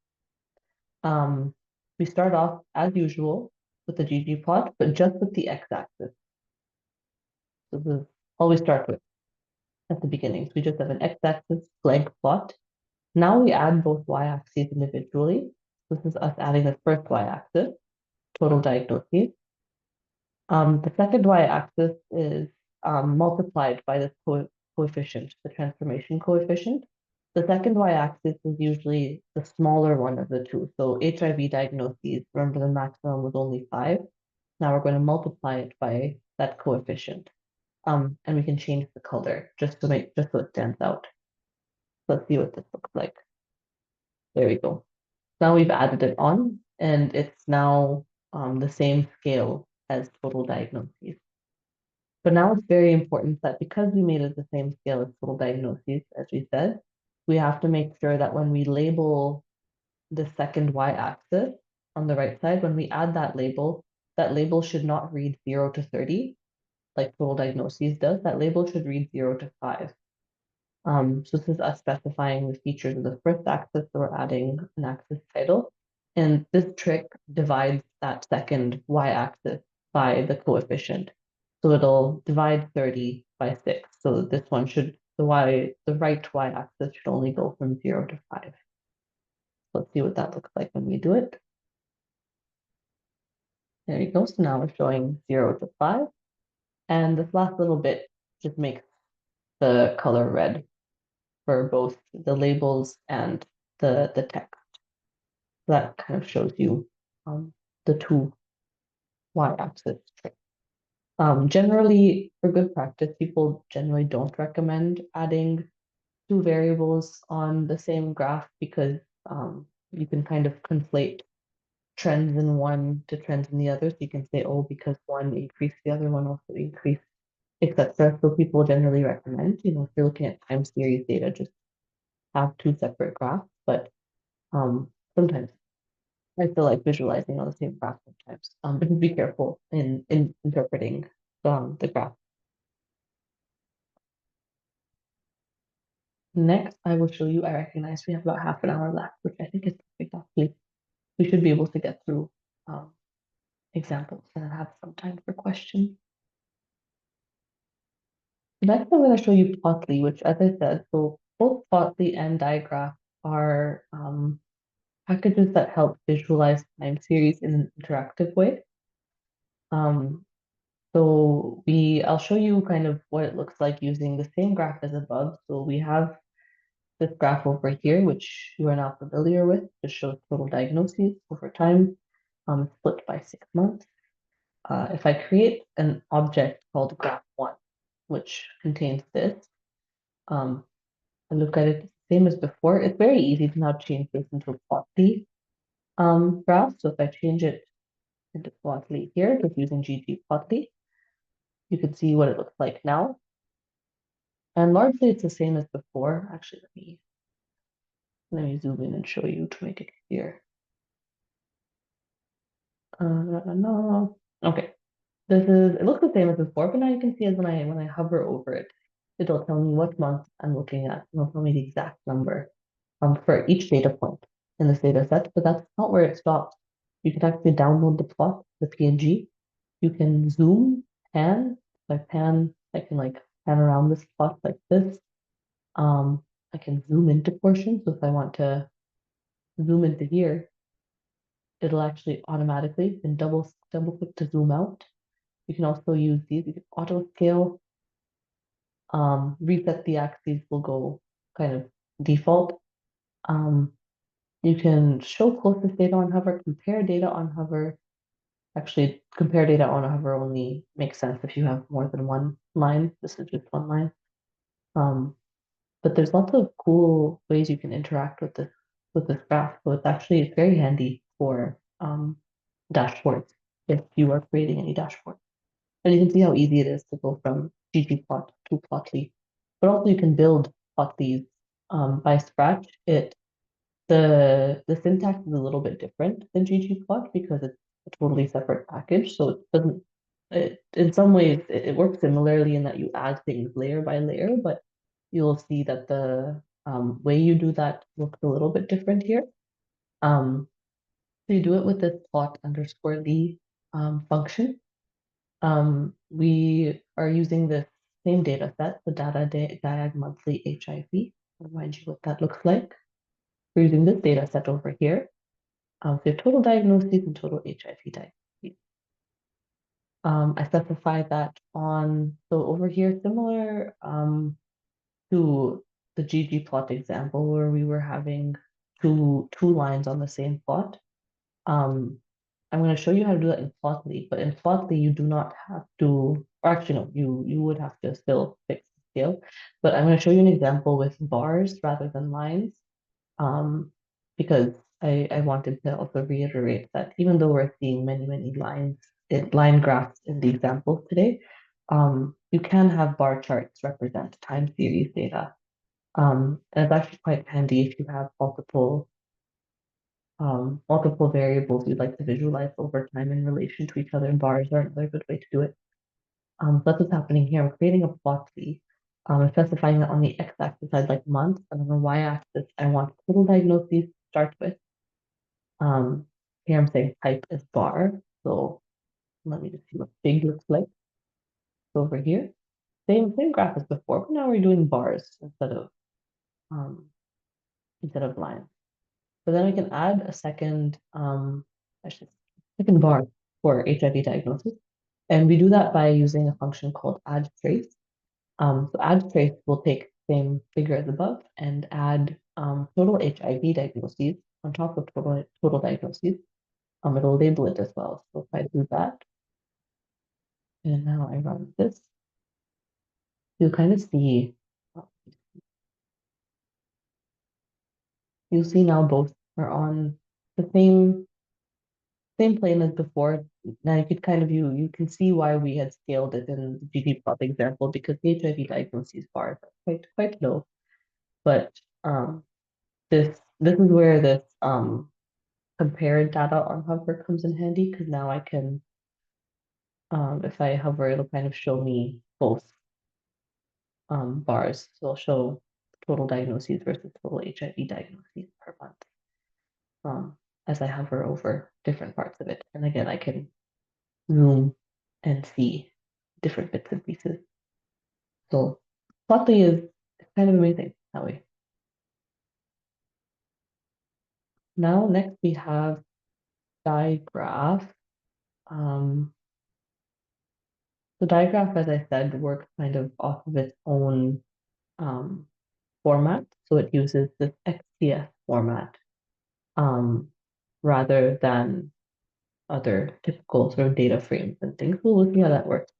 We start off as usual with the ggplot, but just with the x-axis. So this is all we start with at the beginning. So we just have an x-axis blank plot. Now we add both y-axes individually. This is us adding the first y-axis, total diagnoses. The second y-axis is multiplied by this coefficient, the transformation coefficient. The second y-axis is usually the smaller one of the two. So HIV diagnoses, remember the maximum was only 5. Now we're going to multiply it by that coefficient. And we can change the color just so it stands out. Let's see what this looks like. There we go. Now we've added it on, and it's now the same scale as total diagnoses. But now it's very important that because we made it the same scale as total diagnoses, as we said, we have to make sure that when we label the second y-axis on the right side, when we add that label should not read 0 to 30, like total diagnoses does. That label should read 0 to 5. So this is us specifying the features of the first axis, so we're adding an axis title. And this trick divides that second y-axis by the coefficient. So it'll divide 30 by 6. So this one should, the right y-axis should only go from 0 to 5. Let's see what that looks like when we do it. There you go. So now we're showing 0 to 5. And this last little bit just makes the color red for both the labels and the text. That kind of shows you the two y-axis trick. Generally, for good practice, people generally don't recommend adding two variables on the same graph because you can kind of conflate trends in one to trends in the other. So you can say, oh, because one increased, the other one also increased, etc. So people generally recommend, if you're looking at time series data, just have two separate graphs. But sometimes I feel like visualizing on the same graph sometimes. But just be careful in interpreting the graph. Next, I will show you, I recognize we have about half an hour left, which I think is perfect actually. We should be able to get through examples and have some time for questions. Next, I'm going to show you Plotly, which, as I said, so both Plotly and Digraph are packages that help visualize time series in an interactive way. So I'll show you kind of what it looks like using the same graph as above. So we have this graph over here, which you are now familiar with, just shows total diagnoses over time, split by 6 months. If I create an object called graph1, which contains this, and look at it the same as before, it's very easy to now change this into a plotly graph. So if I change it into plotly here, just using ggplotly, you can see what it looks like now. And largely it's the same as before. Actually, let me zoom in and show you to make it clear. No. Okay. It looks the same as before, but now you can see as when I hover over it, it'll tell me what month I'm looking at. It'll tell me the exact number for each data point in this data set, but that's not where it stops. You can actually download the plot, the PNG. You can zoom, pan. If I pan, I can like pan around this plot like this. I can zoom into portions. So if I want to zoom into here, it'll actually automatically and double click to zoom out. You can also use these. You can auto scale. Reset the axes will go kind of default. Um, you can show closest data on hover, compare data on hover. Actually, compare data on hover only makes sense if you have more than one line. This is just one line. Um, but there's lots of cool ways you can interact with this graph. So it's very handy for dashboards if you are creating any dashboard. And you can see how easy it is to go from ggplot to plotly. But also you can build plotlies by scratch. The syntax is a little bit different than ggplot because it's a totally separate package. So it doesn't in some ways it works similarly in that you add things layer by layer, but you'll see that the way you do that looks a little bit different here. So you do it with this plot underscore Lee function. We are using this same data set, the data diag monthly HIV. I'll remind you what that looks like. We're using this data set over here. So you have total diagnoses and total HIV diagnoses. I specify that so over here, similar to the ggplot example where we were having two lines on the same plot. Um, I'm going to show you how to do that in Plotly, but in Plotly you do not have to, or actually no, you would have to still fix the scale. But I'm going to show you an example with bars rather than lines, because I wanted to also reiterate that even though we're seeing many line graphs in the examples today, you can have bar charts represent time series data. And it's actually quite handy if you have multiple variables you'd like to visualize over time in relation to each other, and bars are another good way to do it. So that's what's happening here. I'm creating a plotly. I'm specifying that on the x-axis I'd like months, and on the y-axis I want total diagnoses to start with. Here I'm saying type is bar. So let me just see what big looks like. So over here, same graph as before, but now we're doing bars um, instead of lines. But then we can add a second bar for HIV diagnosis. And we do that by using a function called add trace. So add trace will take the same figure as above and add total HIV diagnoses on top of total diagnoses. It'll label it as well. So if I do that, and now I run this, you'll kind of see, you'll see now both are on the same plane as before. Now you could kind of you can see why we had scaled it in the ggplot example because the HIV diagnoses bars are quite low. But this is where this compared data on hover comes in handy because now I can if I hover it'll kind of show me both bars. So it'll show total diagnoses versus total HIV diagnoses per month as I hover over different parts of it. And again I can zoom and see different bits and pieces. So Plotly is kind of amazing that way. Now next we have Digraph. So Digraph, as I said, works kind of off of its own um, format. So it uses this XCS format um, rather than other typical sort of data frames and things. So we'll see how that works.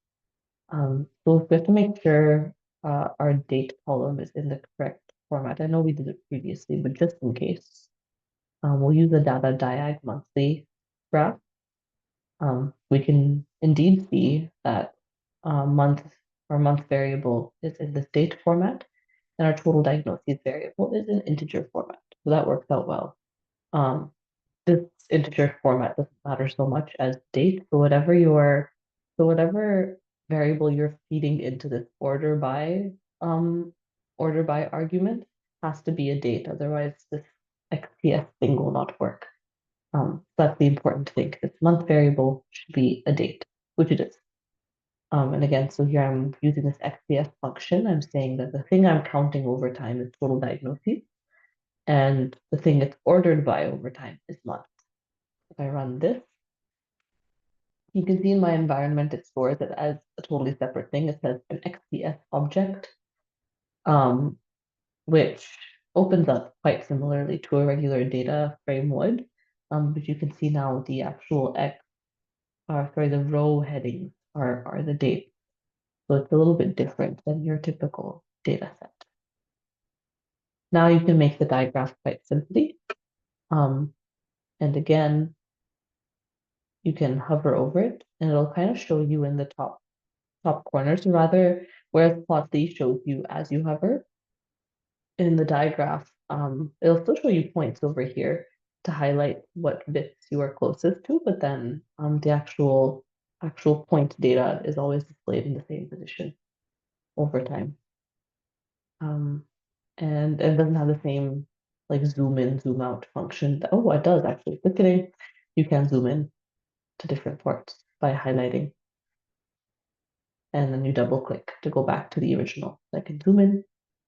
So we have to make sure our date column is in the correct format. I know we did it previously, but just in case, we'll use the data diag monthly graph. We can indeed see that month our month variable is in this date format, and our total diagnoses variable is in integer format. So that works out well. Um, this integer format doesn't matter so much as date. So whatever variable you're feeding into this order by argument has to be a date. Otherwise, this XPS thing will not work. That's the important thing. This month variable should be a date, which it is. And again, so here I'm using this XPS function. I'm saying that the thing I'm counting over time is total diagnoses, and the thing it's ordered by over time is month. If I run this, you can see in my environment, it stores it as a totally separate thing. It says an XPS object um, which opens up quite similarly to a regular data frame would. But you can see now the actual the row headings are the dates. So it's a little bit different than your typical data set. Now you can make the digraph quite simply. And again, you can hover over it and it'll kind of show you in the top corner. So rather, whereas Plotly shows you as you hover, in the digraph, it'll still show you points over here to highlight what bits you are closest to, but then the actual point data is always displayed in the same position over time. Um, and it doesn't have the same like zoom in, zoom out function. Oh, it does actually. Just kidding. You can zoom in to different parts by highlighting. And then you double click to go back to the original. So I can zoom in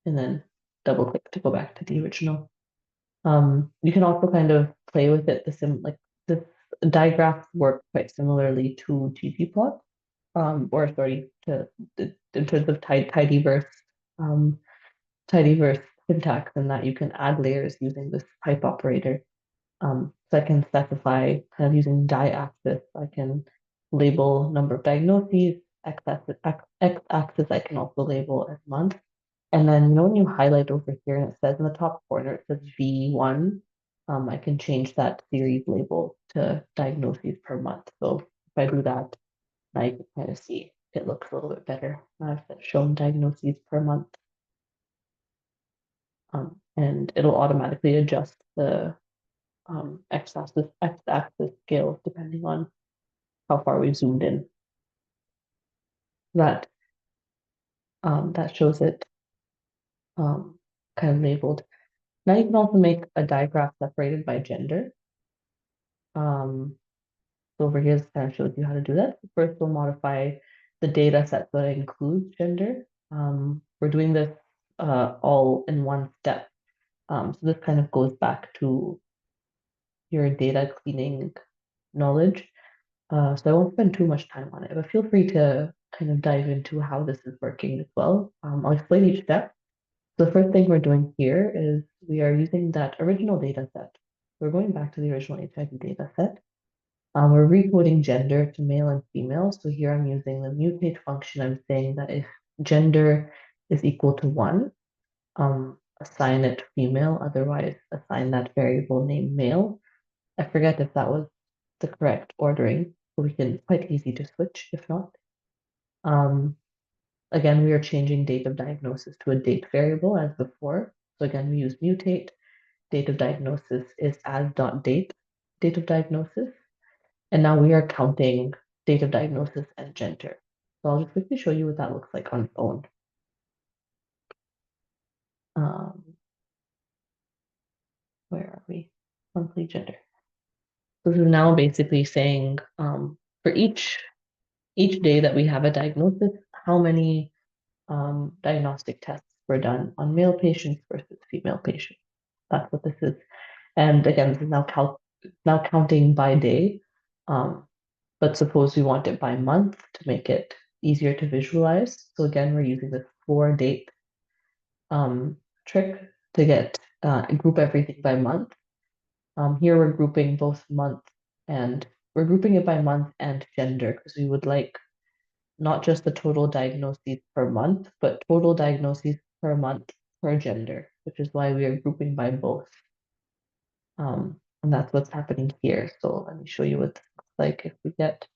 and then double click to go back to the original. You can also kind of play with it. The digraphs work quite similarly to ggplot, or sorry, in terms of tidyverse, um, tidyverse syntax, and that you can add layers using this pipe operator. So I can specify kind of using die-axis. I can label number of diagnoses, x-axis I can also label as month. And then when you highlight over here and it says in the top corner, it says V1, I can change that series label to diagnoses per month. So if I do that, now you can kind of see it looks a little bit better. I've shown diagnoses per month. And it'll automatically adjust the x-axis scales depending on how far we've zoomed in. That that shows it kind of labeled. Now you can also make a digraph separated by gender. So over here, this kind of shows you how to do that. First, we'll modify the data set so that it includes gender. We're doing this all in one step. So this kind of goes back to your data cleaning knowledge. So I won't spend too much time on it, but feel free to kind of dive into how this is working as well. I'll explain each step. The first thing we're doing here is we are using that original data set. We're going back to the original HIV data set. We're recoding gender to male and female. So here I'm using the mutate function. I'm saying that if gender is equal to 1, assign it female, otherwise assign that variable name male. I forget if that was the correct ordering, so we can quite easy to switch if not. Again, we are changing date of diagnosis to a date variable as before. So again, we use mutate. Date of diagnosis is as.date, date of diagnosis. And now we are counting date of diagnosis and gender. So I'll just quickly show you what that looks like on its own. Um, where are we? Monthly gender. So this is now basically saying for each day that we have a diagnosis, how many diagnostic tests were done on male patients versus female patients. That's what this is. And again, this is now counting by day. But suppose we want it by month to make it easier to visualize. So again, we're using this for date trick to get group everything by month. Here we're grouping both month and we're grouping it by month and gender because we would like not just the total diagnoses per month, but total diagnoses per month per gender, which is why we are grouping by both. And that's what's happening here. So let me show you what this looks like if we get.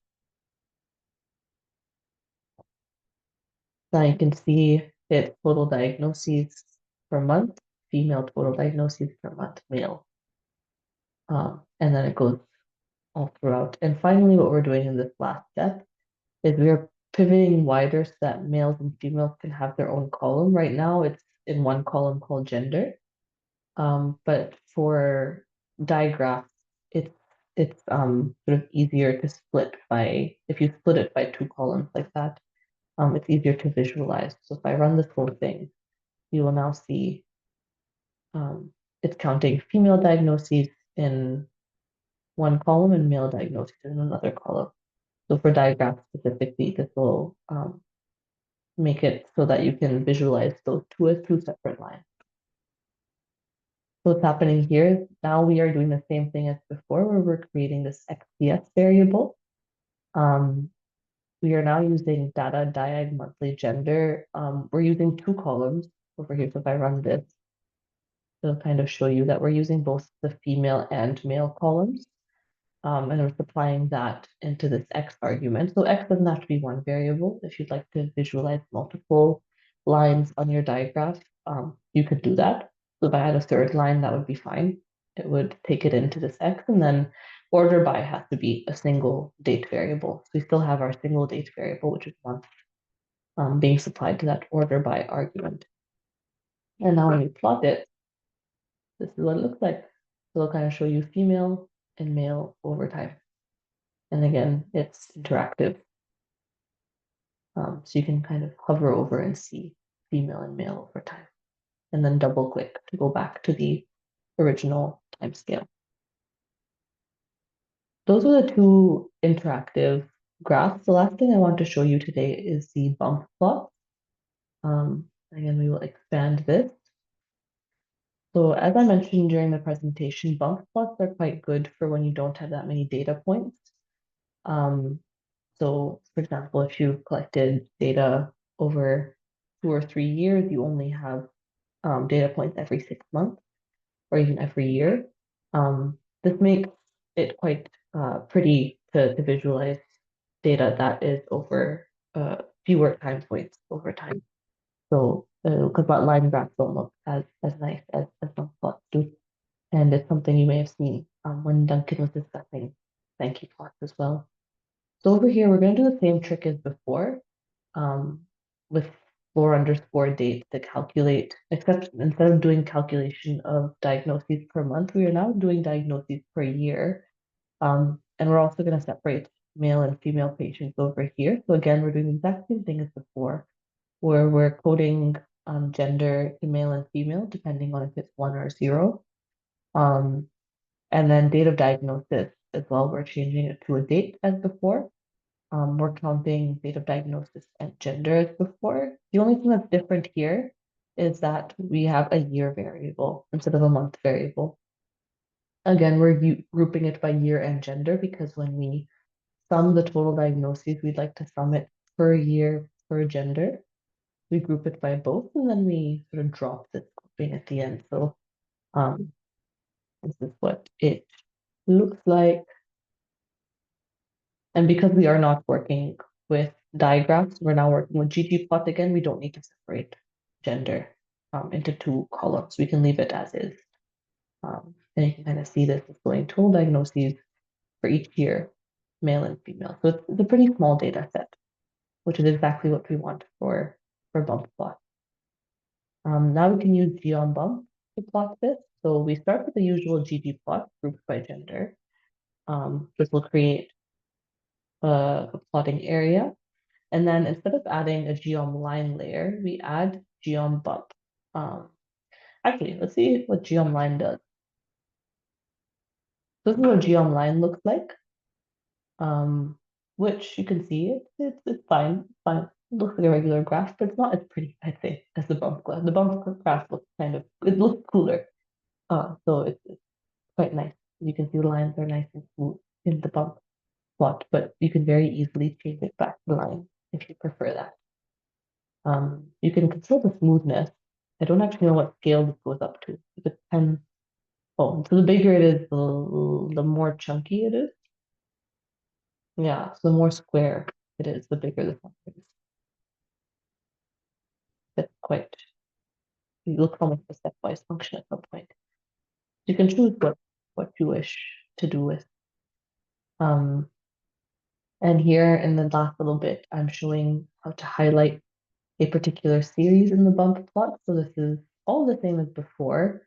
Now you can see it total diagnoses per month, female total diagnoses per month, male. And then it goes all throughout. And finally, what we're doing in this last step is we're pivoting wider so that males and females can have their own column. Right now, it's in one column called gender. But for digraphs, it's sort of easier to split by if you split it by two columns like that. It's easier to visualize. So if I run this whole thing, you will now see it's counting female diagnoses in one column and male diagnoses in another column. So for digraphs specifically, this will make it so that you can visualize those two as two separate lines. So what's happening here, now we are doing the same thing as before, where we're creating this XPS variable. We are now using data diag monthly gender. We're using two columns over here. So if I run this, it'll kind of show you that we're using both the female and male columns. And we're supplying that into this X argument. So X doesn't have to be one variable. If you'd like to visualize multiple lines on your diagraph, you could do that. So if I had a third line, that would be fine. It would take it into this X, and then order by has to be a single date variable. So we still have our single date variable, which is month, being supplied to that order by argument. And now when we plot it, this is what it looks like. So it'll kind of show you female and male over time. And again, it's interactive. So you can kind of hover over and see female and male over time. And then double click to go back to the original timescale. Those are the two interactive graphs. The last thing I want to show you today is the bump plot. Again, we will expand this. So as I mentioned during the presentation, bump plots are quite good for when you don't have that many data points. So for example, if you've collected data over 2 or 3 years, you only have data points every 6 months or even every year. This makes it quite pretty to visualize data that is over fewer time points over time. So, because line graphs don't look as nice as some plots do. And it's something you may have seen when Duncan was discussing Sankey plots as well. So over here, we're going to do the same trick as before with floor underscore date to calculate, except instead of doing calculation of diagnoses per month, we are now doing diagnoses per year. And we're also going to separate male and female patients over here. So again, we're doing the exact same thing as before, where we're coding gender to male and female, depending on if it's 1 or 0. And then date of diagnosis as well, we're changing it to a date as before. We're counting date of diagnosis and gender as before. The only thing that's different here is that we have a year variable instead of a month variable. Again, we're grouping it by year and gender because when we sum the total diagnoses, we'd like to sum it per year, per gender. We group it by both, and then we sort of drop this grouping at the end. So this is what it looks like. And because we are not working with digraphs, we're now working with ggplot again. We don't need to separate gender into two columns. We can leave it as is. And you can kind of see this is going total diagnoses for each year, male and female. So it's a pretty small data set, which is exactly what we want for bump plot. Now we can use geombump to plot this. So we start with the usual ggplot grouped by gender. This will create a plotting area. And then instead of adding a geom line layer, we add geom bump. Actually, let's see what geom line does. This is what geom line looks like, which you can see it's fine, fine. It looks like a regular graph, but it's not as pretty, I'd say, as the bump graph. The bump graph looks it looks cooler. So it's quite nice. You can see the lines are nice and smooth in the bump plot, but you can very easily change it back to line if you prefer that. You can control the smoothness. I don't actually know what scale this goes up to. It depends. Oh, so the bigger it is, the more chunky it is. Yeah, so the more square it is, the bigger the font is. That's quite, it looks almost a stepwise function at some point. You can choose what you wish to do with. And here in the last little bit, I'm showing how to highlight a particular series in the bump plot. So this is all the same as before,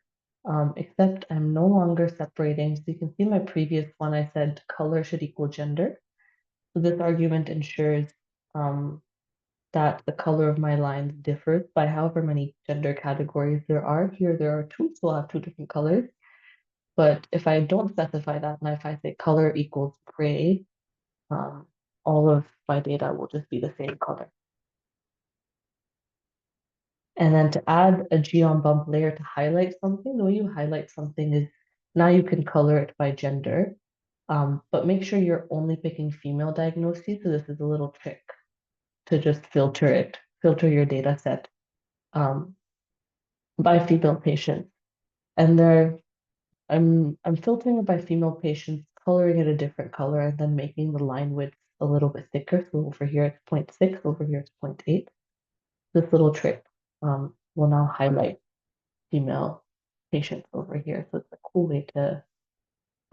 except I'm no longer separating. So you can see my previous one, I said color should equal gender. So this argument ensures that the color of my lines differs by however many gender categories there are. Here there are two, so I'll have two different colors. But if I don't specify that, and if I say color equals gray, all of my data will just be the same color. And then to add a geom bump layer to highlight something, the way you highlight something is now you can color it by gender, but make sure you're only picking female diagnoses. So this is a little trick to just filter your data set um, by female patients. And I'm filtering it by female patients, coloring it a different color, and then making the line width a little bit thicker. So over here it's 0.6, over here it's 0.8. This little trick will now highlight female patients over here. So it's a cool way to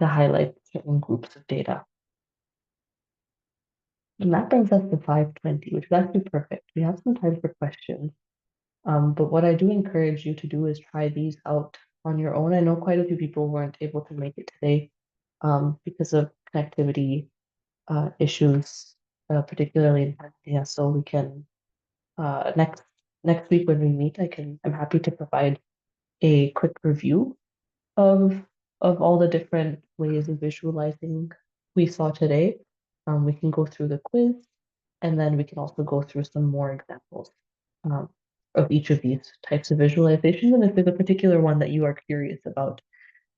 highlight certain groups of data. And that brings us to 5:20, which is actually perfect. We have some time for questions. But what I do encourage you to do is try these out on your own. I know quite a few people weren't able to make it today because of connectivity issues, particularly in Tanzania. So we can next week when we meet, I'm happy to provide a quick review of all the different ways of visualizing we saw today. We can go through the quiz, and then we can also go through some more examples um, of each of these types of visualizations. And if there's a particular one that you are curious about,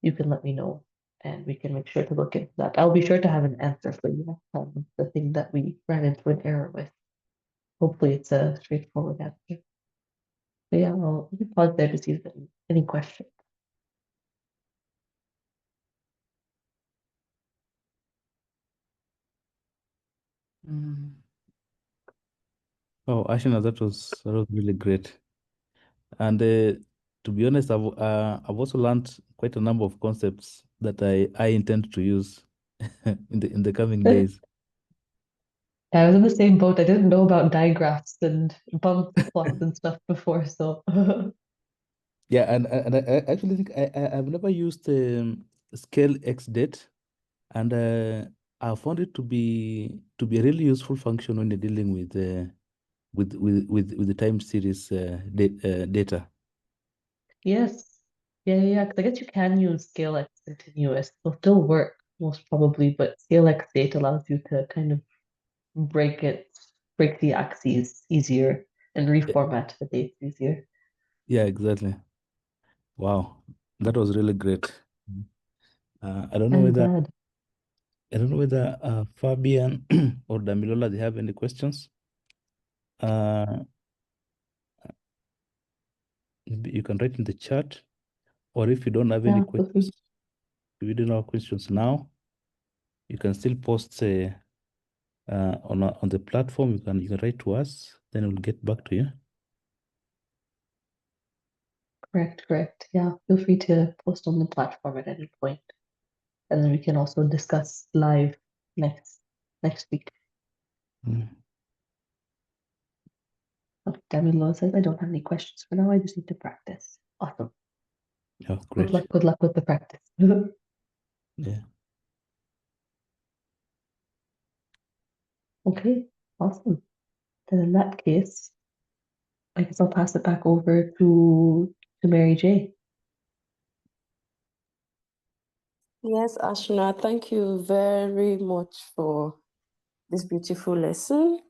you can let me know, and we can make sure to look into that. I'll be sure to have an answer for you next time, the thing that we ran into an error with. Hopefully, it's a straightforward answer. But yeah, I'll pause there to see if there's any questions. Oh, Ashina, that was really great. And to be honest, I've also learned quite a number of concepts that I intend to use in the coming days. I was in the same boat. I didn't know about digraphs and bump plots and stuff before, so Yeah, and I actually think I've never used scale XDate, and I found it to be a really useful function when you're dealing with with the time series data. yes. Yeah. Because I guess you can use scale X continuous. It'll still work most probably, but scale X date allows you to kind of break it, break the axes easier and Yeah, reformat the dates easier. yeah, exactly. Wow, that was really great. I don't know I'm whether glad. Fabian or Damilola they have any questions. Uh, you can write in the chat, or if you don't have any Yeah, feel free. questions, if you don't have questions now, you can still post on the platform. You can write to us, then we'll get back to you. Correct. Yeah, feel free to post on the platform at any point, and then we can also discuss live next week. Mm. Damilo says, I don't have any questions for now. I just need to practice. Awesome. Yeah, great. Good luck with the practice. Yeah. Okay, awesome. Then in that case, I guess I'll pass it back over to Mary J. Yes, Ashna, thank you very much for this beautiful lesson.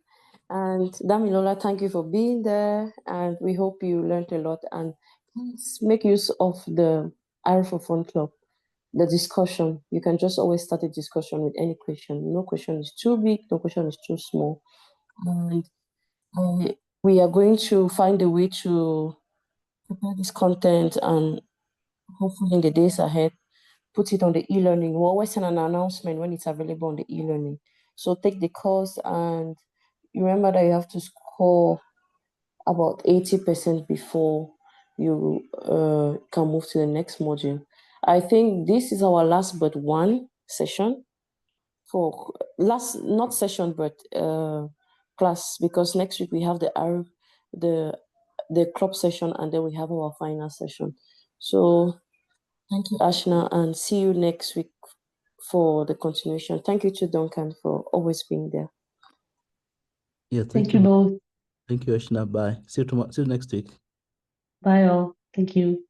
And Damilola, thank you for being there. And we hope you learned a lot. And please make use of the R for Fun Club, the discussion. You can just always start a discussion with any question. No question is too big, no question is too small. And we are going to find a way to prepare this content and hopefully in the days ahead, put it on the e-learning. We'll always send an announcement when it's available on the e-learning. So take the course and you remember that you have to score about 80% before you can move to the next module. I think this is our last but one session for not session, but class, because next week we have the club session and then we have our final session. So thank you, Ashna, and see you next week for the continuation. Thank you to Duncan for always being there. Yeah, Thank you both. Thank you, Ashna. Bye. See you tomorrow. See you next week. Bye all. Thank you.